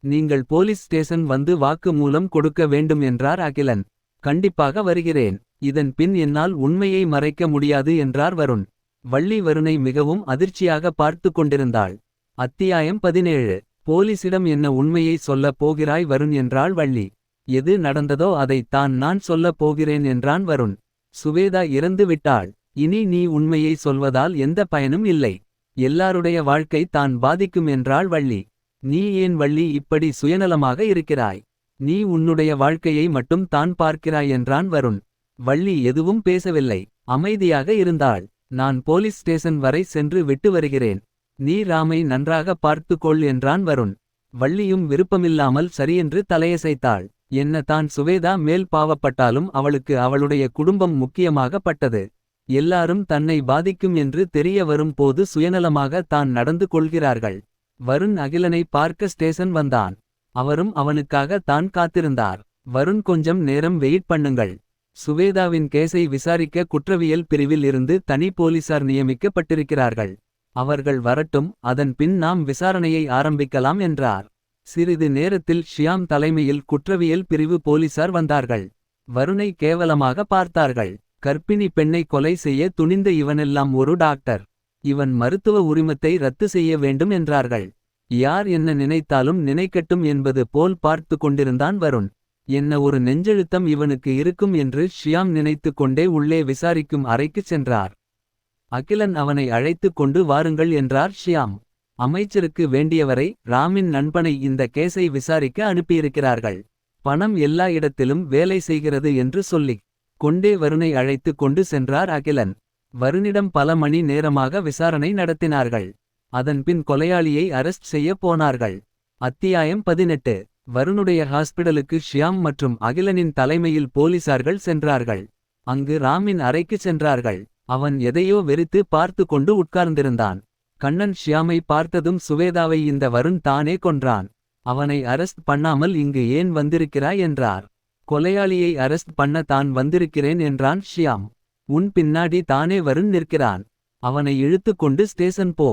நீங்கள் போலீஸ் ஸ்டேஷன் வந்து வாக்கு மூலம் கொடுக்க வேண்டும் என்றார் அகிலன். கண்டிப்பாக வருகிறேன். இதன் பின் என்னால் உண்மையை மறைக்க முடியாது என்றார் வருண். வள்ளி வருணை மிகவும் அதிர்ச்சியாக பார்த்து கொண்டிருந்தாள். அத்தியாயம் 17. போலீசிடம் என்ன உண்மையை சொல்லப் போகிறாய் வருண் என்றாள் வள்ளி. எது நடந்ததோ அதைத் தான் நான் சொல்லப் போகிறேன் என்றான் வருண். சுவேதா இறந்து விட்டாள். இனி நீ உண்மையை சொல்வதால் எந்த பயனும் இல்லை. எல்லாருடைய வாழ்க்கை தான் பாதிக்கும் என்றாள் வள்ளி. நீ ஏன் வள்ளி இப்படி சுயநலமாக இருக்கிறாய்? நீ உன்னுடைய வாழ்க்கையை மட்டும் தான் பார்க்கிறாய் என்றான் வருண். வள்ளி எதுவும் பேசவில்லை, அமைதியாக இருந்தாள். நான் போலீஸ் ஸ்டேஷன் வரை சென்று விட்டு வருகிறேன். நீ ராமை நன்றாக பார்த்துக்கொள் என்றான் வருண். வள்ளியும் விருப்பமில்லாமல் சரியென்று தலையசைத்தாள். என்ன தான் சுவேதா மேல் பாவப்பட்டாலும் அவளுக்கு அவளுடைய குடும்பம் முக்கியமாக பட்டது. எல்லாரும் தன்னை பாதிக்கும் என்று தெரிய வரும் போது சுயநலமாக தான் நடந்து கொள்கிறார்கள். வருண் அகிலனை பார்க்க ஸ்டேஷன் வந்தான். அவரும் அவனுக்காக தான் காத்திருந்தார். வருண் கொஞ்சம் நேரம் வெயிட் பண்ணுங்கள். சுவேதாவின் கேஸை விசாரிக்க குற்றவியல் பிரிவில் இருந்து தனி போலீசார் நியமிக்கப்பட்டிருக்கிறார்கள். அவர்கள் வரட்டும், அதன் பின் நாம் விசாரணையை ஆரம்பிக்கலாம் என்றார். சிறிது நேரத்தில் ஷியாம் தலைமையில் குற்றவியல் பிரிவு போலீசார் வந்தார்கள். வருணை கேவலமாக பார்த்தார்கள். கர்ப்பிணி பெண்ணை கொலை செய்ய துணிந்த இவனெல்லாம் ஒரு டாக்டர். இவன் மருத்துவ உரிமத்தை ரத்து செய்ய வேண்டும் என்றார்கள். யார் என்ன நினைத்தாலும் நினைக்கட்டும் என்பது போல் பார்த்து கொண்டிருந்தான் வருண். என்ன ஒரு நெஞ்செழுத்தம் இவனுக்கு இருக்கும் என்று ஷியாம் நினைத்து கொண்டே உள்ளே விசாரிக்கும் அறைக்குச் சென்றார். அகிலன் அவனை அழைத்து கொண்டு வாருங்கள் என்றார் ஷியாம். அமைச்சருக்கு வேண்டியவரை ராமின் நண்பனை இந்த கேஸை விசாரிக்க அனுப்பியிருக்கிறார்கள். பணம் எல்லா இடத்திலும் வேலை செய்கிறது என்று சொல்லிக் கொண்டே வருணை அழைத்து கொண்டு சென்றார் அகிலன். வருணிடம் பல மணி நேரமாக விசாரணை நடத்தினார்கள். அதன்பின் கொலையாளியை அரெஸ்ட் செய்ய போனார்கள். அத்தியாயம் 18. வருணுடைய ஹாஸ்பிடலுக்கு ஷியாம் மற்றும் அகிலனின் தலைமையில் போலீசார்கள் சென்றார்கள். அங்கு ராமின் அறைக்கு சென்றார்கள். அவன் எதையோ வெறித்து பார்த்து கொண்டு உட்கார்ந்திருந்தான். கண்ணன் ஷியாமை பார்த்ததும் சுவேதாவை இந்த வருண் தானே கொன்றான். அவனை அரெஸ்ட் பண்ணாமல் இங்கு ஏன் வந்திருக்கிறாய் என்றார். கொலையாளியை அரெஸ்ட் பண்ண தான் வந்திருக்கிறேன் என்றான் ஷியாம். உன் பின்னாடி தானே வருண் நிற்கிறான். அவனை இழுத்துக் கொண்டு ஸ்டேஷன் போ.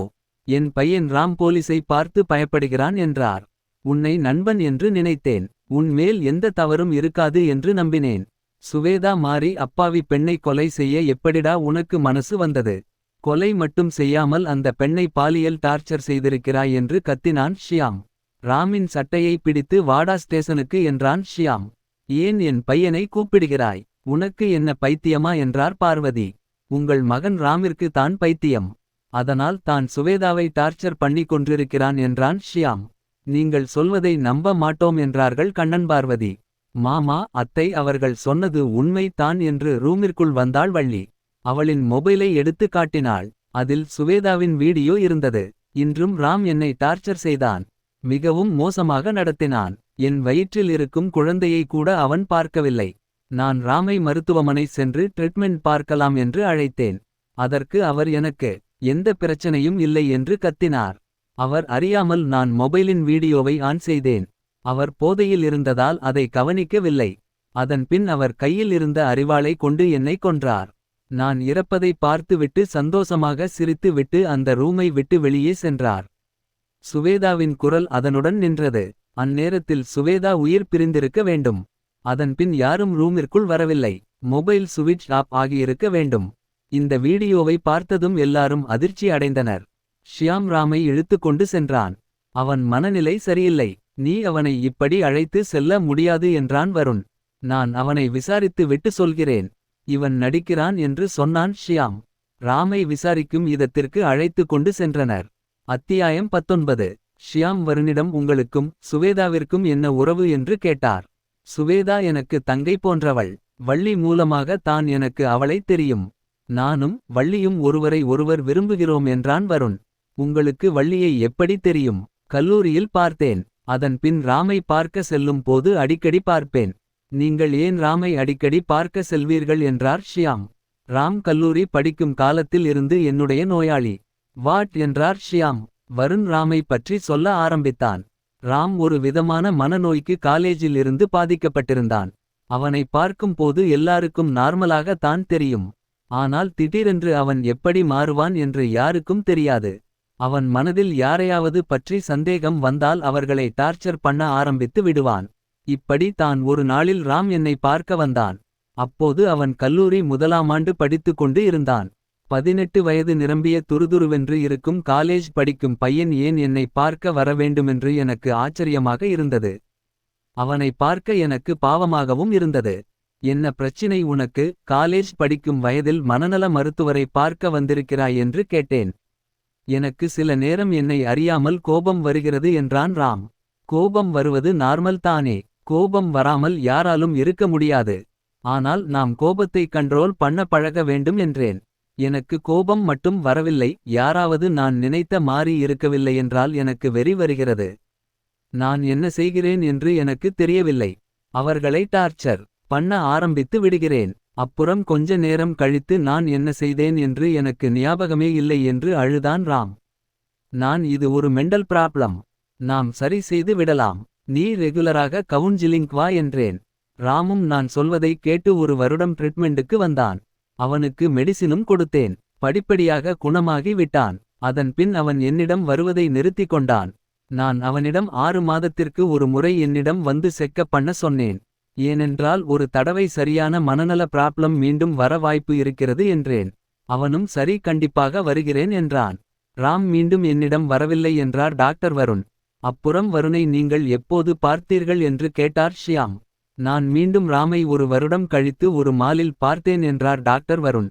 என் பையன் ராம் போலீஸை பார்த்து பயப்படுகிறான் என்றார். உன்னை நண்பன் என்று நினைத்தேன். உன் மேல் எந்த தவறும் இருக்காது என்று நம்பினேன். சுவேதா மாறி அப்பாவி பெண்ணை கொலை செய்ய எப்படிடா உனக்கு மனசு வந்தது. கொலை மட்டும் செய்யாமல் அந்த பெண்ணை பாலியல் டார்ச்சர் செய்திருக்கிறாய் என்று கத்தினான் ஷியாம். ராமின் சட்டையை பிடித்து வாடா ஸ்டேஷனுக்கு என்றான் ஷியாம். ஏன் என் பையனை கூப்பிடுகிறாய். உனக்கு என்ன பைத்தியமா என்றார் பார்வதி. உங்கள் மகன் ராமிற்கு தான் பைத்தியம். அதனால் தான் சுவேதாவை டார்ச்சர் பண்ணி கொன்றிருக்கிறான் என்றான் ஷியாம். நீங்கள் சொல்வதை நம்ப மாட்டோம் என்றார்கள் கண்ணன் பார்வதி. மாமா அத்தை அவர்கள் சொன்னது உண்மை தான் என்று ரூமிற்குள் வந்தாள் வள்ளி. அவளின் மொபைலை எடுத்து காட்டினாள். அதில் சுவேதாவின் வீடியோ இருந்தது. இன்றும் ராம் என்னை டார்ச்சர் செய்தான். மிகவும் மோசமாக நடத்தினான். என் வயிற்றில் இருக்கும் குழந்தையை கூட அவன் பார்க்கவில்லை. நான் ராமை மருத்துவமனை சென்று ட்ரீட்மெண்ட் பார்க்கலாம் என்று அழைத்தேன். அதற்கு அவர் எனக்கு எந்த பிரச்சனையும் இல்லை என்று கத்தினார். அவர் அறியாமல் நான் மொபைலின் வீடியோவை ஆன் செய்தேன். அவர் போதையில் இருந்ததால் அதை கவனிக்கவில்லை. அதன்பின் அவர் கையில் இருந்த அரிவாளை கொண்டு என்னை கொன்றார். நான் இறப்பதை பார்த்துவிட்டு சந்தோஷமாக சிரித்து விட்டு அந்த ரூமை விட்டு வெளியே சென்றார். சுவேதாவின் குரல் அதனுடன் நின்றது. அந்நேரத்தில் சுவேதா உயிர் பிரிந்திருக்க வேண்டும். அதன்பின் யாரும் ரூமிற்குள் வரவில்லை. மொபைல் சுவிட்ச் ஆப் ஆகியிருக்க வேண்டும். இந்த வீடியோவை பார்த்ததும் எல்லாரும் அதிர்ச்சி அடைந்தனர். ஷியாம் ராமை இழுத்து கொண்டு சென்றான். அவன் மனநிலை சரியில்லை. நீ அவனை இப்படி அழைத்து செல்ல முடியாது என்றான் வருண். நான் அவனை விசாரித்து விட்டு சொல்கிறேன். இவன் நடிக்கிறான் என்று சொன்னான் ஷியாம். ராமை விசாரிக்கும் இதத்திற்கு அழைத்து கொண்டு சென்றனர். அத்தியாயம் 19. ஷியாம் வருணிடம் உங்களுக்கும் சுவேதாவிற்கும் என்ன உறவு என்று கேட்டார். சுவேதா எனக்கு தங்கை போன்றவள். வள்ளி மூலமாக தான் எனக்கு அவளை தெரியும். நானும் வள்ளியும் ஒருவரை ஒருவர் விரும்புகிறோம் என்றான் வருண். உங்களுக்கு வள்ளியை எப்படி தெரியும். கல்லூரியில் பார்த்தேன். அதன் பின் ராமை பார்க்க செல்லும் போது அடிக்கடி பார்ப்பேன். நீங்கள் ஏன் ராமை அடிக்கடி பார்க்க செல்வீர்கள் என்றார் ஷியாம். ராம் கல்லூரி படிக்கும் காலத்தில் இருந்து என்னுடைய நோயாளி. வாட் என்றார் ஷியாம். வருண் ராமை பற்றி சொல்ல ஆரம்பித்தான். ராம் ஒரு விதமான மனநோய்க்கு காலேஜில் இருந்து பாதிக்கப்பட்டிருந்தான். அவனை பார்க்கும் போது எல்லாருக்கும் நார்மலாக தான் தெரியும். ஆனால் திடீரென்று அவன் எப்படி மாறுவான் என்று யாருக்கும் தெரியாது. அவன் மனதில் யாரையாவது பற்றி சந்தேகம் வந்தால் அவர்களை டார்ச்சர் பண்ண ஆரம்பித்து விடுவான். இப்படி தான் ஒரு நாளில் ராம் என்னை பார்க்க வந்தான். அப்போது அவன் கல்லூரி முதலாம் ஆண்டு படித்து கொண்டு இருந்தான். 18 வயது நிரம்பிய துருதுருவென்று இருக்கும் காலேஜ் படிக்கும் பையன் ஏன் என்னை பார்க்க வரவேண்டுமென்று எனக்கு ஆச்சரியமாக இருந்தது. அவனை பார்க்க எனக்கு பாவமாகவும் இருந்தது. என்ன பிரச்சினை உனக்கு. காலேஜ் படிக்கும் வயதில் மனநல மருத்துவரை பார்க்க வந்திருக்கிறாய் என்று கேட்டேன். எனக்கு சில நேரம் என்னை அறியாமல் கோபம் வருகிறது என்றான் ராம். கோபம் வருவது நார்மல் தானே. கோபம் வராமல் யாராலும் இருக்க முடியாது. ஆனால் நாம் கோபத்தை கண்ட்ரோல் பண்ண பழக வேண்டும் என்றேன். எனக்கு கோபம் மட்டும் வரவில்லை. யாராவது நான் நினைத்த மாறி இருக்கவில்லை என்றால் எனக்கு வெறி வருகிறது. நான் என்ன செய்கிறேன் என்று எனக்கு தெரியவில்லை. அவர்களை டார்ச்சர் பண்ண ஆரம்பித்து விடுகிறேன். அப்புறம் கொஞ்ச நேரம் கழித்து நான் என்ன செய்தேன் என்று எனக்கு ஞாபகமே இல்லை என்று அழுதான் ராம். நான் இது ஒரு மெண்டல் ப்ராப்ளம். நாம் சரி செய்து விடலாம். நீ ரெகுலராக கவுன்சிலிங் வா என்றேன். ராமும் நான் சொல்வதை கேட்டு ஒரு வருடம் ட்ரீட்மெண்ட்டுக்கு வந்தான். அவனுக்கு மெடிசினும் கொடுத்தேன். படிப்படியாக குணமாகி விட்டான். அதன் பின் அவன் என்னிடம் வருவதை நிறுத்திக் கொண்டான். நான் அவனிடம் 6 மாதத்திற்கு ஒரு முறை என்னிடம் வந்து செக்கப் பண்ண சொன்னேன். ஏனென்றால் ஒரு தடவை சரியான மனநல ப்ராப்ளம் மீண்டும் வர வாய்ப்பு இருக்கிறது என்றேன். அவனும் சரி கண்டிப்பாக வருகிறேன் என்றான். ராம் மீண்டும் என்னிடம் வரவில்லை என்றார் டாக்டர் வருண். அப்புறம் வருணை நீங்கள் எப்போது பார்த்தீர்கள் என்று கேட்டார் ஷியாம். நான் மீண்டும் ராமை ஒரு வருடம் கழித்து ஒரு மாலில் பார்த்தேன் என்றார் டாக்டர் வருண்.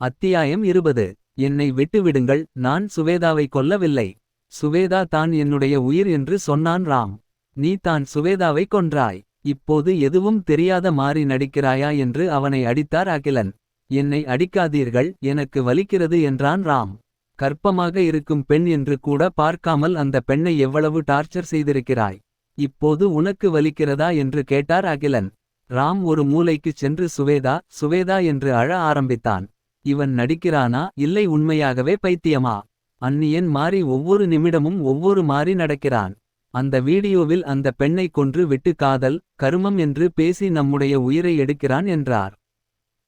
அத்தியாயம் 20. என்னை விட்டுவிடுங்கள். நான் சுவேதாவை கொல்லவில்லை. சுவேதா தான் என்னுடைய உயிர் என்று சொன்னான் ராம். நீ தான் சுவேதாவை கொன்றாய். இப்போது எதுவும் தெரியாத மாறி நடிக்கிறாயா என்று அவனை அடித்தார் அகிலன். என்னை அடிக்காதீர்கள், எனக்கு வலிக்கிறது என்றான் ராம். கர்ப்பமாக இருக்கும் பெண் என்று கூட பார்க்காமல் அந்த பெண்ணை எவ்வளவு டார்ச்சர் செய்திருக்கிறாய். இப்போது உனக்கு வலிக்கிறதா என்று கேட்டார் அகிலன். ராம் ஒரு மூலைக்குச் சென்று சுவேதா சுவேதா என்று அழ ஆரம்பித்தான். இவன் நடிக்கிறானா இல்லை உண்மையாகவே பைத்தியமா. அந்நியன் மாறி ஒவ்வொரு நிமிடமும் ஒவ்வொரு மாறி நடக்கிறான். அந்த வீடியோவில் அந்த பெண்ணை கொன்று விட்டு காதல் கருமம் என்று பேசி நம்முடைய உயிரை எடுக்கிறான் என்றார்.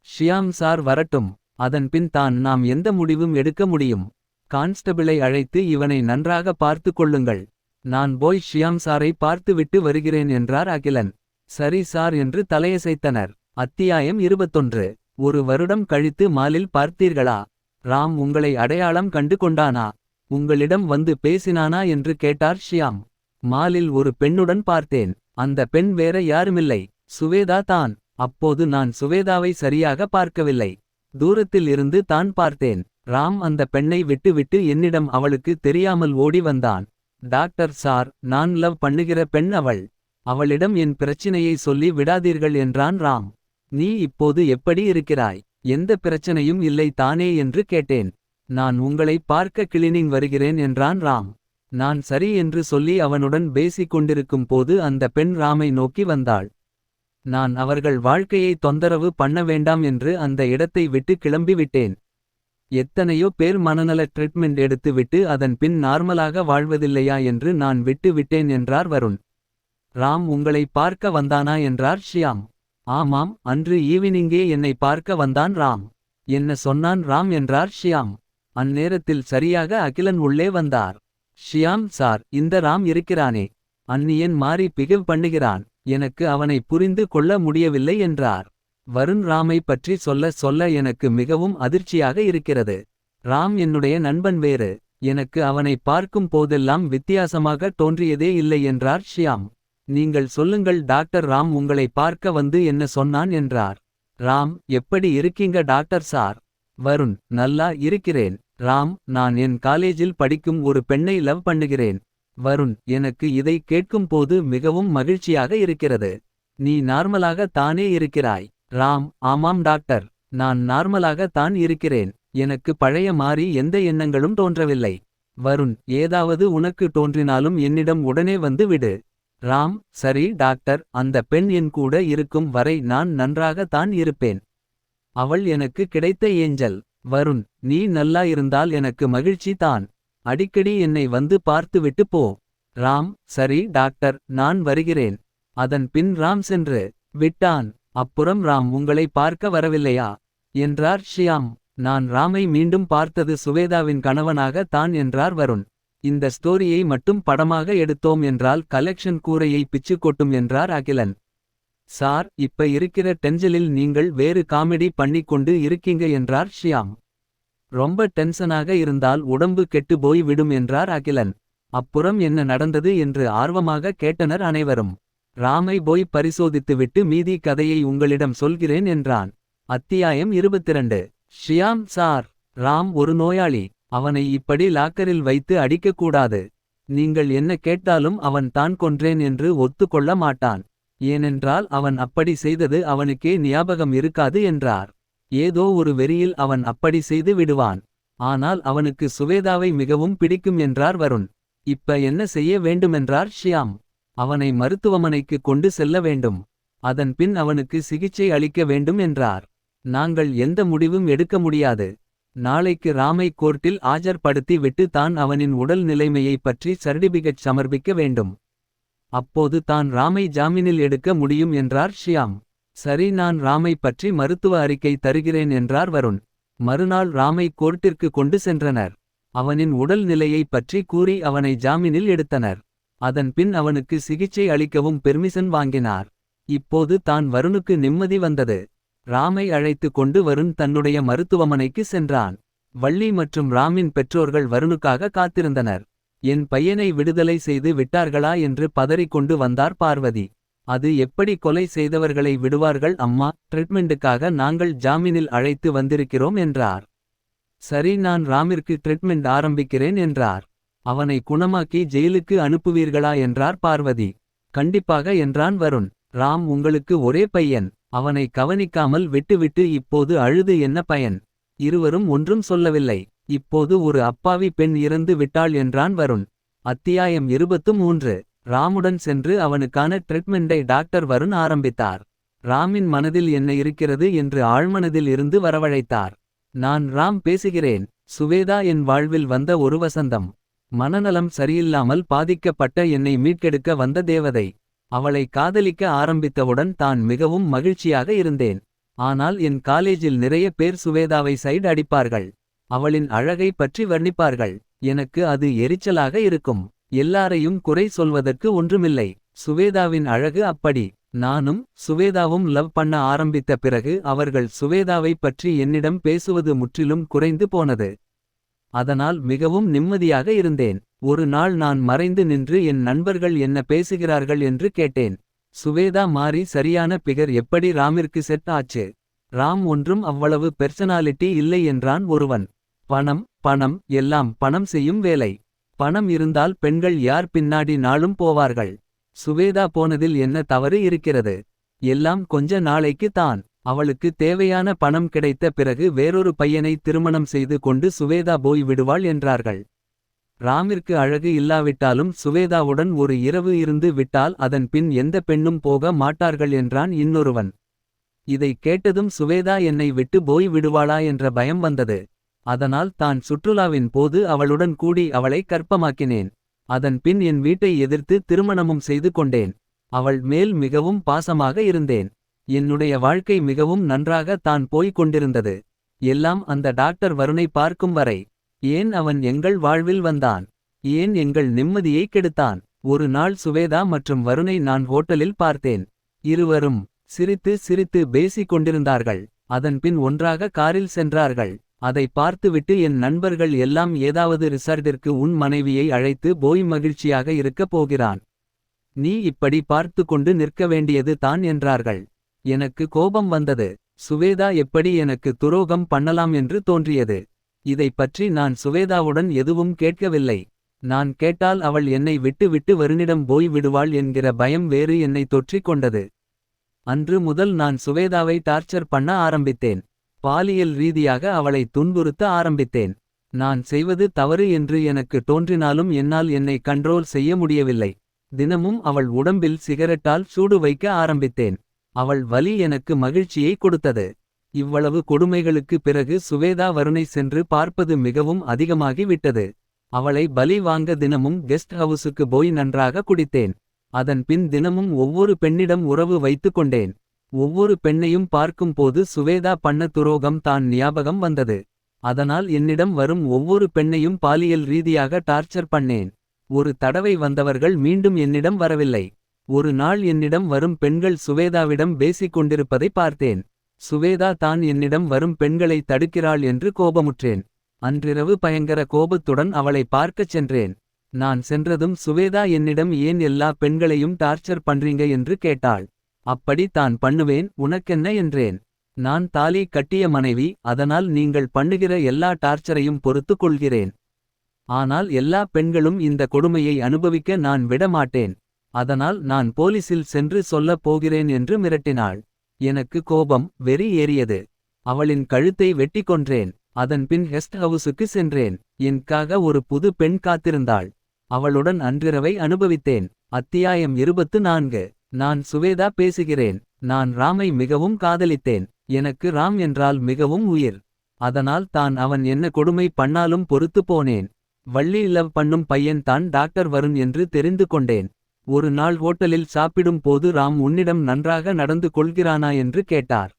ஷியாம் சார் வரட்டும். அதன்பின் தான் நாம் எந்த முடிவும் எடுக்க முடியும். கான்ஸ்டபிளை அழைத்து இவனை நன்றாக பார்த்து கொள்ளுங்கள். நான் போய் ஷியாம் சாரை பார்த்துவிட்டு வருகிறேன் என்றார் அகிலன். சரி சார் என்று தலையசைத்தனர். அத்தியாயம் 21. ஒரு வருடம் கழித்து மாலில் பார்த்தீர்களா? ராம் உங்களை அடையாளம் கண்டு கொண்டானா? உங்களிடம் வந்து பேசினானா என்று கேட்டார் ஷியாம். மாலில் ஒரு பெண்ணுடன் பார்த்தேன். அந்த பெண் வேற யாருமில்லை, சுவேதா தான். அப்போது நான் சுவேதாவை சரியாக பார்க்கவில்லை. தூரத்தில் இருந்து தான் பார்த்தேன். ராம் அந்த பெண்ணை விட்டுவிட்டு என்னிடம் அவளுக்கு தெரியாமல் ஓடி வந்தான். டாக்டர் சார், நான் லவ் பண்ணுகிற பெண் அவள். அவளிடம் என் பிரச்சினையை சொல்லி விடாதீர்கள் என்றான் ராம். நீ இப்போது எப்படி இருக்கிறாய்? எந்த பிரச்சனையும் இல்லை தானே என்று கேட்டேன். நான் உங்களை பார்க்க கிளினிங் வருகிறேன் என்றான் ராம். நான் சரி என்று சொல்லி அவனுடன் பேசிக் கொண்டிருக்கும் போது அந்த பெண் ராமை நோக்கி வந்தாள். நான் அவர்கள் வாழ்க்கையை தொந்தரவு பண்ண வேண்டாம் என்று அந்த இடத்தை விட்டு கிளம்பிவிட்டேன். எத்தனையோ பேர் மனநல ட்ரீட்மெண்ட் எடுத்து விட்டு அதன் பின் நார்மலாக வாழ்வதில்லையா என்று நான் விட்டு விட்டேன் என்றார் வருண். ராம் உங்களை பார்க்க வந்தானா என்றார் ஷியாம். ஆமாம், அன்று ஈவினிங்கே என்னை பார்க்க வந்தான் ராம். என்ன சொன்னான் ராம் என்றார் ஷியாம். அந்நேரத்தில் சரியாக அகிலன் உள்ளே வந்தார். ஷியாம் சார், இந்த ராம் இருக்கிறானே, அந்நியன் மாறி பிகவ் பண்ணுகிறான். எனக்கு அவனை புரிந்து கொள்ள முடியவில்லை என்றார். வருண் ராமை பற்றி சொல்ல சொல்ல எனக்கு மிகவும் அதிர்ச்சியாக இருக்கிறது. ராம் என்னுடைய நண்பன் வேறு. எனக்கு அவனை பார்க்கும் போதெல்லாம் வித்தியாசமாக தோன்றியதே இல்லை என்றார் ஷியாம். நீங்கள் சொல்லுங்கள் டாக்டர், ராம் உங்களை பார்க்க வந்து என்ன சொன்னான் என்றார். ராம், எப்படி இருக்கீங்க டாக்டர் சார்? வருண், நல்லா இருக்கிறேன். ராம், நான் என் காலேஜில் படிக்கும் ஒரு பெண்ணை லவ் பண்ணுகிறேன். வருண், எனக்கு இதை கேட்கும் போது மிகவும் மகிழ்ச்சியாக இருக்கிறது. நீ நார்மலாக தானே இருக்கிறாய்? ராம், ஆமாம் டாக்டர், நான் நார்மலாக தான் இருக்கிறேன். எனக்கு பழைய மாறி எந்த எண்ணங்களும் தோன்றவில்லை. வருண், ஏதாவது உனக்கு தோன்றினாலும் என்னிடம் உடனே வந்து விடு. ராம், சரி டாக்டர், அந்த பெண் என் கூட இருக்கும் வரை நான் நன்றாக தான் இருப்பேன். அவள் எனக்கு கிடைத்த ஏஞ்சல். வருண், நீ நல்லா இருந்தால் எனக்கு மகிழ்ச்சி தான். அடிக்கடி என்னை வந்து பார்த்துவிட்டு போ. ராம், சரி டாக்டர், நான் வருகிறேன். அதன் பின் ராம் சென்று விட்டான். அப்புறம் ராம் உங்களை பார்க்க வரவில்லையா என்றார் ஷியாம். நான் ராமை மீண்டும் பார்த்தது சுவேதாவின் கணவனாக தான் என்றார் வருண். இந்த ஸ்டோரியை மட்டும் படமாக எடுத்தோம் என்றால் கலெக்ஷன் கூரையை பிச்சு கொட்டும் என்றார் அகிலன். சார், இப்ப இருக்கிற டென்ஷனில் நீங்கள் வேறு காமெடி பண்ணிக்கொண்டு இருக்கீங்க என்றார் ஷியாம். ரொம்ப டென்ஷனாக இருந்தால் உடம்பு கெட்டு போய் விடும் என்றார் அகிலன். அப்புறம் என்ன நடந்தது என்று ஆர்வமாக கேட்டனர் அனைவரும். ராமை போய் பரிசோதித்துவிட்டு மீதி கதையை உங்களிடம் சொல்கிறேன் என்றான். அத்தியாயம் 22. ஷியாம் சார், ராம் ஒரு நோயாளி. அவனை இப்படி லாக்கரில் வைத்து அடிக்கக்கூடாது. நீங்கள் என்ன கேட்டாலும் அவன் தான் கொன்றேன் என்று ஒத்துக்கொள்ள மாட்டான். ஏனென்றால் அவன் அப்படி செய்தது அவனுக்கே ஞாபகம் இருக்காது என்றார். ஏதோ ஒரு வெறியில் அவன் அப்படி செய்து விடுவான். ஆனால் அவனுக்கு சுவேதாவை மிகவும் பிடிக்கும் என்றார் வருண். இப்ப என்ன செய்ய வேண்டுமென்றார் ஷியாம். அவனை மருத்துவமனைக்கு கொண்டு செல்ல வேண்டும். அதன் பின் அவனுக்கு சிகிச்சை அளிக்க வேண்டும் என்றார். நாங்கள் எந்த முடிவும் எடுக்க முடியாது. நாளைக்கு ராமை கோர்ட்டில் ஆஜர்படுத்தி விட்டு தான் அவனின் உடல் நிலைமையை பற்றி சர்டிபிகேட் சமர்ப்பிக்க வேண்டும். அப்போது தான் ராமை ஜாமீனில் எடுக்க முடியும் என்றார் ஷியாம். சரி, நான் ராமை பற்றி மருத்துவ அறிக்கை தருகிறேன் என்றார் வருண். மறுநாள் ராமை கோர்ட்டிற்கு கொண்டு சென்றனர். அவனின் உடல் நிலையை பற்றி கூறி அவனை ஜாமீனில் எடுத்தனர். அதன் பின் அவனுக்கு சிகிச்சை அளிக்கவும் பெர்மிஷன் வாங்கினார். இப்போது தான் வருணுக்கு நிம்மதி வந்தது. ராமை அழைத்து கொண்டு வருண் தன்னுடைய மருத்துவமனைக்கு சென்றான். வள்ளி மற்றும் ராமின் பெற்றோர்கள் வருணுக்காக காத்திருந்தனர். என் பையனை விடுதலை செய்து விட்டார்களா என்று பதறிக்கொண்டு வந்தார் பார்வதி. அது எப்படி கொலை செய்தவர்களை விடுவார்கள் அம்மா, ட்ரீட்மெண்ட்டுக்காக நாங்கள் ஜாமீனில் அழைத்து வந்திருக்கிறோம் என்றார். சரி, நான் ராமிற்கு ட்ரீட்மெண்ட் ஆரம்பிக்கிறேன் என்றார். அவனை குணமாக்கி ஜெயிலுக்கு அனுப்புவீர்களா என்றார் பார்வதி. கண்டிப்பாக என்றான் வருண். ராம் உங்களுக்கு ஒரே பையன். அவனை கவனிக்காமல் விட்டுவிட்டு இப்போது அழுது என்ன பயன்? இருவரும் ஒன்றும் சொல்லவில்லை. இப்போது ஒரு அப்பாவி பெண் இறந்து விட்டாள் என்றான் வருண். அத்தியாயம் 23. ராமுடன் சென்று அவனுக்கான ட்ரீட்மெண்டை டாக்டர் வருண் ஆரம்பித்தார். ராமின் மனதில் என்ன இருக்கிறது என்று ஆழ்மனதில் இருந்து வரவழைத்தார். நான் ராம் பேசுகிறேன். சுவேதா என் வாழ்வில் வந்த ஒரு வசந்தம். மனநலம் சரியில்லாமல் பாதிக்கப்பட்ட என்னை மீட்கெடுக்க வந்த தேவதை. அவளை காதலிக்க ஆரம்பித்தவுடன் தான் மிகவும் மகிழ்ச்சியாக இருந்தேன். ஆனால் என் காலேஜில் நிறைய பேர் சுவேதாவை சைடு அடிப்பார்கள். அவளின் அழகை பற்றி வர்ணிப்பார்கள். எனக்கு அது எரிச்சலாக இருக்கும். எல்லாரையும் குறை சொல்வதற்கு ஒன்றுமில்லை. சுவேதாவின் அழகு அப்படி. நானும் சுவேதாவும் லவ் பண்ண ஆரம்பித்த பிறகு அவர்கள் சுவேதாவை பற்றி என்னிடம் பேசுவது முற்றிலும் குறைந்து போனது. அதனால் மிகவும் நிம்மதியாக இருந்தேன். ஒரு நாள் நான் மறைந்து நின்று என் நண்பர்கள் என்ன பேசுகிறார்கள் என்று கேட்டேன். சுவேதா மாறி சரியான பிகர் எப்படி ராமிற்கு செட் ஆச்சு. ராம் ஒன்றும் அவ்வளவு பெர்சனாலிட்டி இல்லை என்றான் ஒருவன். பணம் பணம் எல்லாம் பணம் செய்யும் வேலை. பணம் இருந்தால் பெண்கள் யார் பின்னாடி நாளும் போவார்கள். சுவேதா போனதில் என்ன தவறு இருக்கிறது. எல்லாம் கொஞ்ச நாளைக்கு தான். அவளுக்கு தேவையான பணம் கிடைத்த பிறகு வேறொரு பையனை திருமணம் செய்து கொண்டு சுவேதா போய் விடுவாள் என்றார்கள். ராமிற்கு அழகு இல்லாவிட்டாலும் சுவேதாவுடன் ஒரு இரவு இருந்து விட்டால் அதன் பின் எந்த பெண்ணும் போக மாட்டார்கள் என்றான் இன்னொருவன். இதை கேட்டதும் சுவேதா என்னை விட்டு போய் விடுவாளா என்ற பயம் வந்தது. அதனால் தான் சுற்றுலாவின் போது அவளுடன் கூடி அவளை கர்ப்பமாக்கினேன். அதன் பின் என் வீட்டை எதிர்த்து திருமணமும் செய்து கொண்டேன். அவள் மேல் மிகவும் பாசமாக இருந்தேன். என்னுடைய வாழ்க்கை மிகவும் நன்றாக தான் போய்க் கொண்டிருந்தது. எல்லாம் அந்த டாக்டர் வருணை பார்க்கும் வரை. ஏன் அவன் எங்கள் வாழ்வில் வந்தான். ஏன் எங்கள் நிம்மதியை கெடுத்தான். ஒரு நாள் சுவேதா மற்றும் வருணை நான் ஹோட்டலில் பார்த்தேன். இருவரும் சிரித்து சிரித்து பேசிக் கொண்டிருந்தார்கள். அதன்பின் ஒன்றாக காரில் சென்றார்கள். அதை பார்த்துவிட்டு என் நண்பர்கள் எல்லாம் ஏதாவது ரிசார்ட்டிற்கு உன் மனைவியை அழைத்து போய் மகிழ்ச்சியாக இருக்கப் போகிறான். நீ இப்படி பார்த்து கொண்டு நிற்க வேண்டியது தான் என்றார்கள். எனக்கு கோபம் வந்தது. சுவேதா எப்படி எனக்கு துரோகம் பண்ணலாம் என்று தோன்றியது. இதை பற்றி நான் சுவேதாவுடன் எதுவும் கேட்கவில்லை. நான் கேட்டால் அவள் என்னை விட்டு விட்டு வருணிடம் போய் விடுவாள் என்கிற பயம் வேறு என்னை தொற்றிக் கொண்டது. அன்று முதல் நான் சுவேதாவை டார்ச்சர் பண்ண ஆரம்பித்தேன். பாலியல் ரீதியாக அவளை துன்புறுத்த ஆரம்பித்தேன். நான் செய்வது தவறு என்று எனக்கு தோன்றினாலும் என்னால் என்னை கண்ட்ரோல் செய்ய முடியவில்லை. தினமும் அவள் உடம்பில் சிகரெட்டால் சூடு வைக்க ஆரம்பித்தேன். அவள் வலி எனக்கு மகிழ்ச்சியை கொடுத்தது. இவ்வளவு கொடுமைகளுக்கு பிறகு சுவேதா வருணை சென்று பார்ப்பது மிகவும் அதிகமாகி விட்டது. அவளை பலி வாங்க தினமும் கெஸ்ட் ஹவுஸுக்கு போய் நன்றாக குடித்தேன். அதன் பின் தினமும் ஒவ்வொரு பெண்ணிடம் உறவு வைத்து கொண்டேன். ஒவ்வொரு பெண்ணையும் பார்க்கும் போது சுவேதா பண்ண துரோகம் தான் ஞாபகம் வந்தது. அதனால் என்னிடம் வரும் ஒவ்வொரு பெண்ணையும் பாலியல் ரீதியாக டார்ச்சர் பண்ணேன். ஒரு தடவை வந்தவர்கள் மீண்டும் என்னிடம் வரவில்லை. ஒரு நாள் என்னிடம் வரும் பெண்கள் சுவேதாவிடம் பேசிக் கொண்டிருப்பதை பார்த்தேன். சுவேதா தான் என்னிடம் வரும் பெண்களை தடுக்கிறாள் என்று கோபமுற்றேன். அன்றிரவு பயங்கர கோபத்துடன் அவளை பார்க்கச் சென்றேன். நான் சென்றதும் சுவேதா என்னிடம் ஏன் எல்லா பெண்களையும் டார்ச்சர் பண்றீங்க என்று கேட்டாள். அப்படி தான் பண்ணுவேன், உனக்கென்ன என்றேன். நான் தாலி கட்டிய மனைவி, அதனால் நீங்கள் பண்ணுகிற எல்லா டார்ச்சரையும் பொறுத்து கொள்கிறேன். ஆனால் எல்லா பெண்களும் இந்த கொடுமையை அனுபவிக்க நான் விட மாட்டேன். அதனால் நான் போலீசில் சென்று சொல்லப் போகிறேன் என்று மிரட்டினாள். எனக்கு கோபம் வெறி ஏறியது. அவளின் கழுத்தை வெட்டி கொன்றேன். அதன்பின் கெஸ்ட் ஹவுஸுக்கு சென்றேன். எனக்காக ஒரு புது பெண் காத்திருந்தாள். அவளுடன் அன்றிரவை அனுபவித்தேன். அத்தியாயம் 24. நான் சுவேதா பேசுகிறேன். நான் ராமை மிகவும் காதலித்தேன். எனக்கு ராம் என்றால் மிகவும் உயிர். அதனால் தான் அவன் என்ன கொடுமை பண்ணாலும் பொறுத்து போனேன். வள்ளி லவ் பண்ணும் பையன் தான் டாக்டர் வருண் என்று தெரிந்து கொண்டேன். ஒரு நாள் ஹோட்டலில் சாப்பிடும் போது ராம் உன்னிடம் நன்றாக நடந்து கொள்கிறானா என்று கேட்டார்.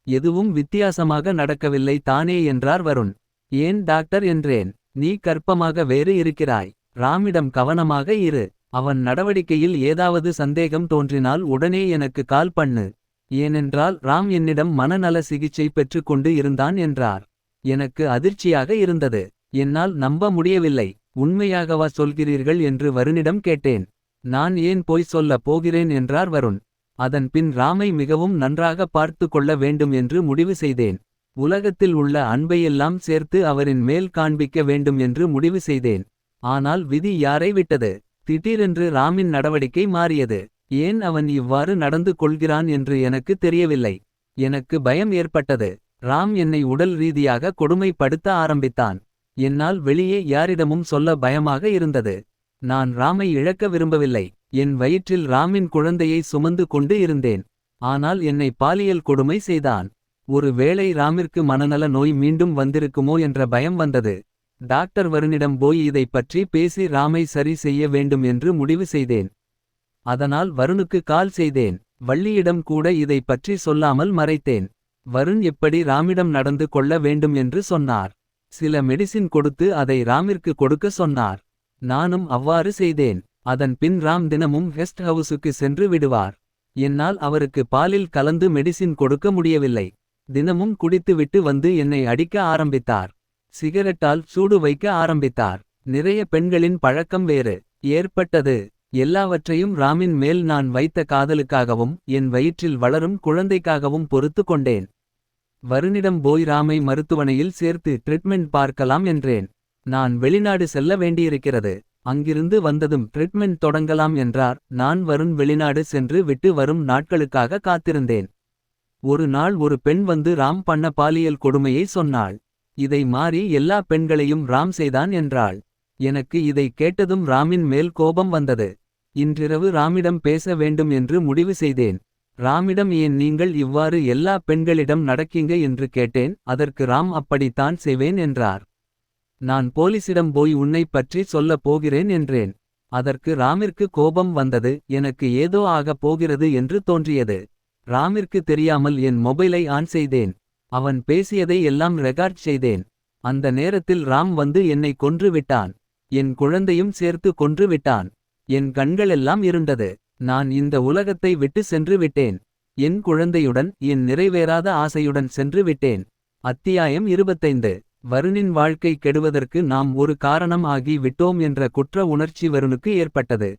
எதுவும் வித்தியாசமாக நடக்கவில்லை தானே என்றார் வருண். ஏன் டாக்டர் என்றேன். நீ கர்ப்பமாக வேறு இருக்கிறாய். ராமிடம் கவனமாக இரு. அவன் நடவடிக்கையில் ஏதாவது சந்தேகம் தோன்றினால் உடனே எனக்கு கால் பண்ணு. ஏனென்றால் ராம் என்னிடம் மனநல சிகிச்சை பெற்று கொண்டு இருந்தான் என்றார். எனக்கு அதிர்ச்சியாக இருந்தது. என்னால் நம்ப முடியவில்லை. உண்மையாகவா சொல்கிறீர்கள் என்று வருணிடம் கேட்டேன். நான் ஏன் போய் சொல்ல போகிறேன் என்றார் வருண். அதன் பின் ராமை மிகவும் நன்றாக பார்த்து கொள்ள வேண்டும் என்று முடிவு செய்தேன். உலகத்தில் உள்ள அன்பையெல்லாம் சேர்த்து அவரின் மேல் காண்பிக்க வேண்டும் என்று முடிவு செய்தேன். ஆனால் விதி யாரை விட்டது. திடீரென்று ராமின் நடவடிக்கை மாறியது. ஏன் அவன் இவ்வாறு நடந்து கொள்கிறான் என்று எனக்கு தெரியவில்லை. எனக்கு பயம் ஏற்பட்டது. ராம் என்னை உடல் ரீதியாக கொடுமைப்படுத்த ஆரம்பித்தான். என்னால் வெளியே யாரிடமும் சொல்ல பயமாக இருந்தது. நான் ராமை இழக்க விரும்பவில்லை. என் வயிற்றில் ராமின் குழந்தையை சுமந்து கொண்டு இருந்தேன். ஆனால் என்னை பாலியல் கொடுமை செய்தான். ஒரு வேளை ராமிற்கு மனநல நோய் மீண்டும் வந்திருக்குமோ என்ற பயம் வந்தது. டாக்டர் வருணிடம் போய் இதை பற்றி பேசி ராமை சரி செய்ய வேண்டும் என்று முடிவு செய்தேன். அதனால் வருணுக்கு கால் செய்தேன். வள்ளியிடம் கூட இதை பற்றி சொல்லாமல் மறைத்தேன். வருண் எப்படி ராமிடம் நடந்து கொள்ள வேண்டும் என்று சொன்னார். சில மெடிசின் கொடுத்து அதை ராமிற்கு கொடுக்க சொன்னார். நானும் அவ்வாறு செய்தேன். அதன் பின் ராம் தினமும் கெஸ்ட் ஹவுஸுக்கு சென்று விடுவார். என்னால் அவருக்கு பாலில் கலந்து மெடிசின் கொடுக்க முடியவில்லை. தினமும் குடித்துவிட்டு வந்து என்னை அடிக்க ஆரம்பித்தார். சிகரெட்டால் சூடு வைக்க ஆரம்பித்தார். நிறைய பெண்களின் பழக்கம் வேறு ஏற்பட்டது. எல்லாவற்றையும் ராமின் மேல் நான் வைத்த காதலுக்காகவும் என் வயிற்றில் வளரும் குழந்தைக்காகவும் பொறுத்து கொண்டேன். வருணிடம் போய் ராமை மருத்துவமனையில் சேர்த்து ட்ரீட்மெண்ட் பார்க்கலாம் என்றேன். நான் வெளிநாடு செல்ல வேண்டியிருக்கிறது. அங்கிருந்து வந்ததும் ட்ரீட்மெண்ட் தொடங்கலாம் என்றார். நான் வருண் வெளிநாடு சென்று விட்டு வரும் நாட்களுக்காக காத்திருந்தேன். ஒரு நாள் ஒரு பெண் வந்து ராம் பண்ண பாலியல் கொடுமையை சொன்னாள். இதை மாறி எல்லா பெண்களையும் ராம் செய்தான் என்றாள். எனக்கு இதை கேட்டதும் ராமின் மேல் கோபம் வந்தது. இன்றிரவு ராமிடம் பேச வேண்டும் என்று முடிவு செய்தேன். ராமிடம் ஏன் நீங்கள் இவ்வாறு எல்லா பெண்களிடம் நடக்கீங்க என்று கேட்டேன். அதற்கு ராம் அப்படித்தான் செய்வேன் என்றார். நான் போலீசிடம் போய் உன்னைப் பற்றி சொல்லப் போகிறேன் என்றேன். அதற்கு ராமிற்கு கோபம் வந்தது. எனக்கு ஏதோ ஆகப் போகிறது என்று தோன்றியது. ராமிற்கு தெரியாமல் என் மொபைலை ஆன் செய்தேன். அவன் பேசியதை எல்லாம் ரெக்கார்ட் செய்தேன். அந்த நேரத்தில் ராம் வந்து என்னை கொன்று விட்டான். என் குழந்தையும் சேர்த்து கொன்று விட்டான். என் கண்களெல்லாம் இருண்டது. நான் இந்த உலகத்தை விட்டு சென்று விட்டேன். என் குழந்தையுடன் என் நிறைவேறாத ஆசையுடன் சென்று விட்டேன். அத்தியாயம் 25. வருணின் வாழ்க்கை கெடுவதற்கு நாம் ஒரு காரணம் ஆகி விட்டோம் என்ற குற்ற உணர்ச்சி வருணுக்கு ஏற்பட்டது.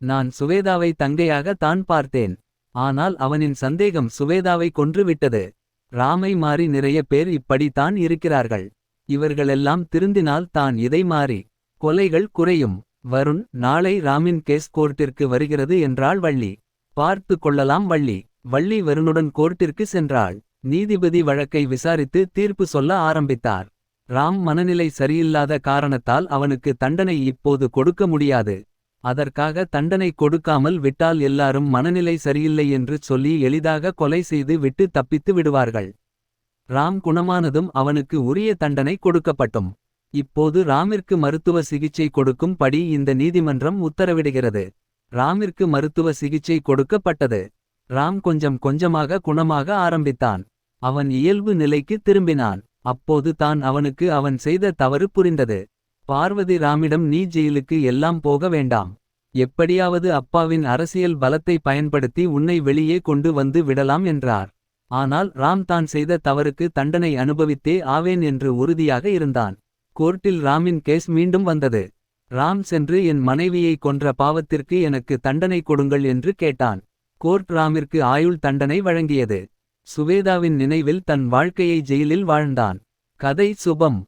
நான் சுவேதாவை தங்கையாக தான் பார்த்தேன். ஆனால் அவனின் சந்தேகம் சுவேதாவை கொன்று விட்டது. ராமை மாறி நிறைய பேர் இப்படி தான் இருக்கிறார்கள். இவர்களெல்லாம் திருந்தினால் தான் இதை மாறி கொலைகள் குறையும். வருண் நாளை ராமின் கேஸ் கோர்ட்டிற்கு வருகிறது என்றாள் வள்ளி. பார்த்து கொள்ளலாம் வள்ளி. வள்ளி வருணுடன் கோர்ட்டிற்கு சென்றாள். நீதிபதி வழக்கை விசாரித்து தீர்ப்பு சொல்ல ஆரம்பித்தார். ராம் மனநிலை சரியில்லாத காரணத்தால் அவனுக்கு தண்டனை இப்போது கொடுக்க முடியாது. அதற்காக தண்டனை கொடுக்காமல் விட்டால் எல்லாரும் மனநிலை சரியில்லை என்று சொல்லி எளிதாக கொலை செய்து விட்டு தப்பித்து விடுவார்கள். ராம் குணமானதும் அவனுக்கு உரிய தண்டனை கொடுக்கப்பட்டும். இப்போது ராமிற்கு மருத்துவ சிகிச்சை கொடுக்கும் படி இந்த நீதிமன்றம் உத்தரவிடுகிறது. ராமிற்கு மருத்துவ சிகிச்சை கொடுக்கப்பட்டது. ராம் கொஞ்சம் கொஞ்சமாக குணமாக ஆரம்பித்தான். அவன் இயல்பு நிலைக்கு திரும்பினான். அப்போது தான் அவனுக்கு அவன் செய்த தவறு புரிந்தது. பார்வதி ராமிடம் நீ ஜெயிலுக்கு எல்லாம் போக வேண்டாம். எப்படியாவது அப்பாவின் அரசியல் பலத்தை பயன்படுத்தி உன்னை வெளியே கொண்டு வந்து விடலாம் என்றார். ஆனால் ராம் தான் செய்த தவறுக்கு தண்டனை அனுபவித்தே ஆவேன் என்று உறுதியாக இருந்தான். கோர்ட்டில் ராமின் கேஸ் மீண்டும் வந்தது. ராம் சென்று என் மனைவியை கொன்ற பாவத்திற்கு எனக்கு தண்டனை கொடுங்கள் என்று கேட்டான். கோர்ட் ராமிற்கு ஆயுள் தண்டனை வழங்கியது. சுவேதாவின் நினைவில் தன் வாழ்க்கையை ஜெயிலில் வாழ்ந்தான். கதை சுபம்.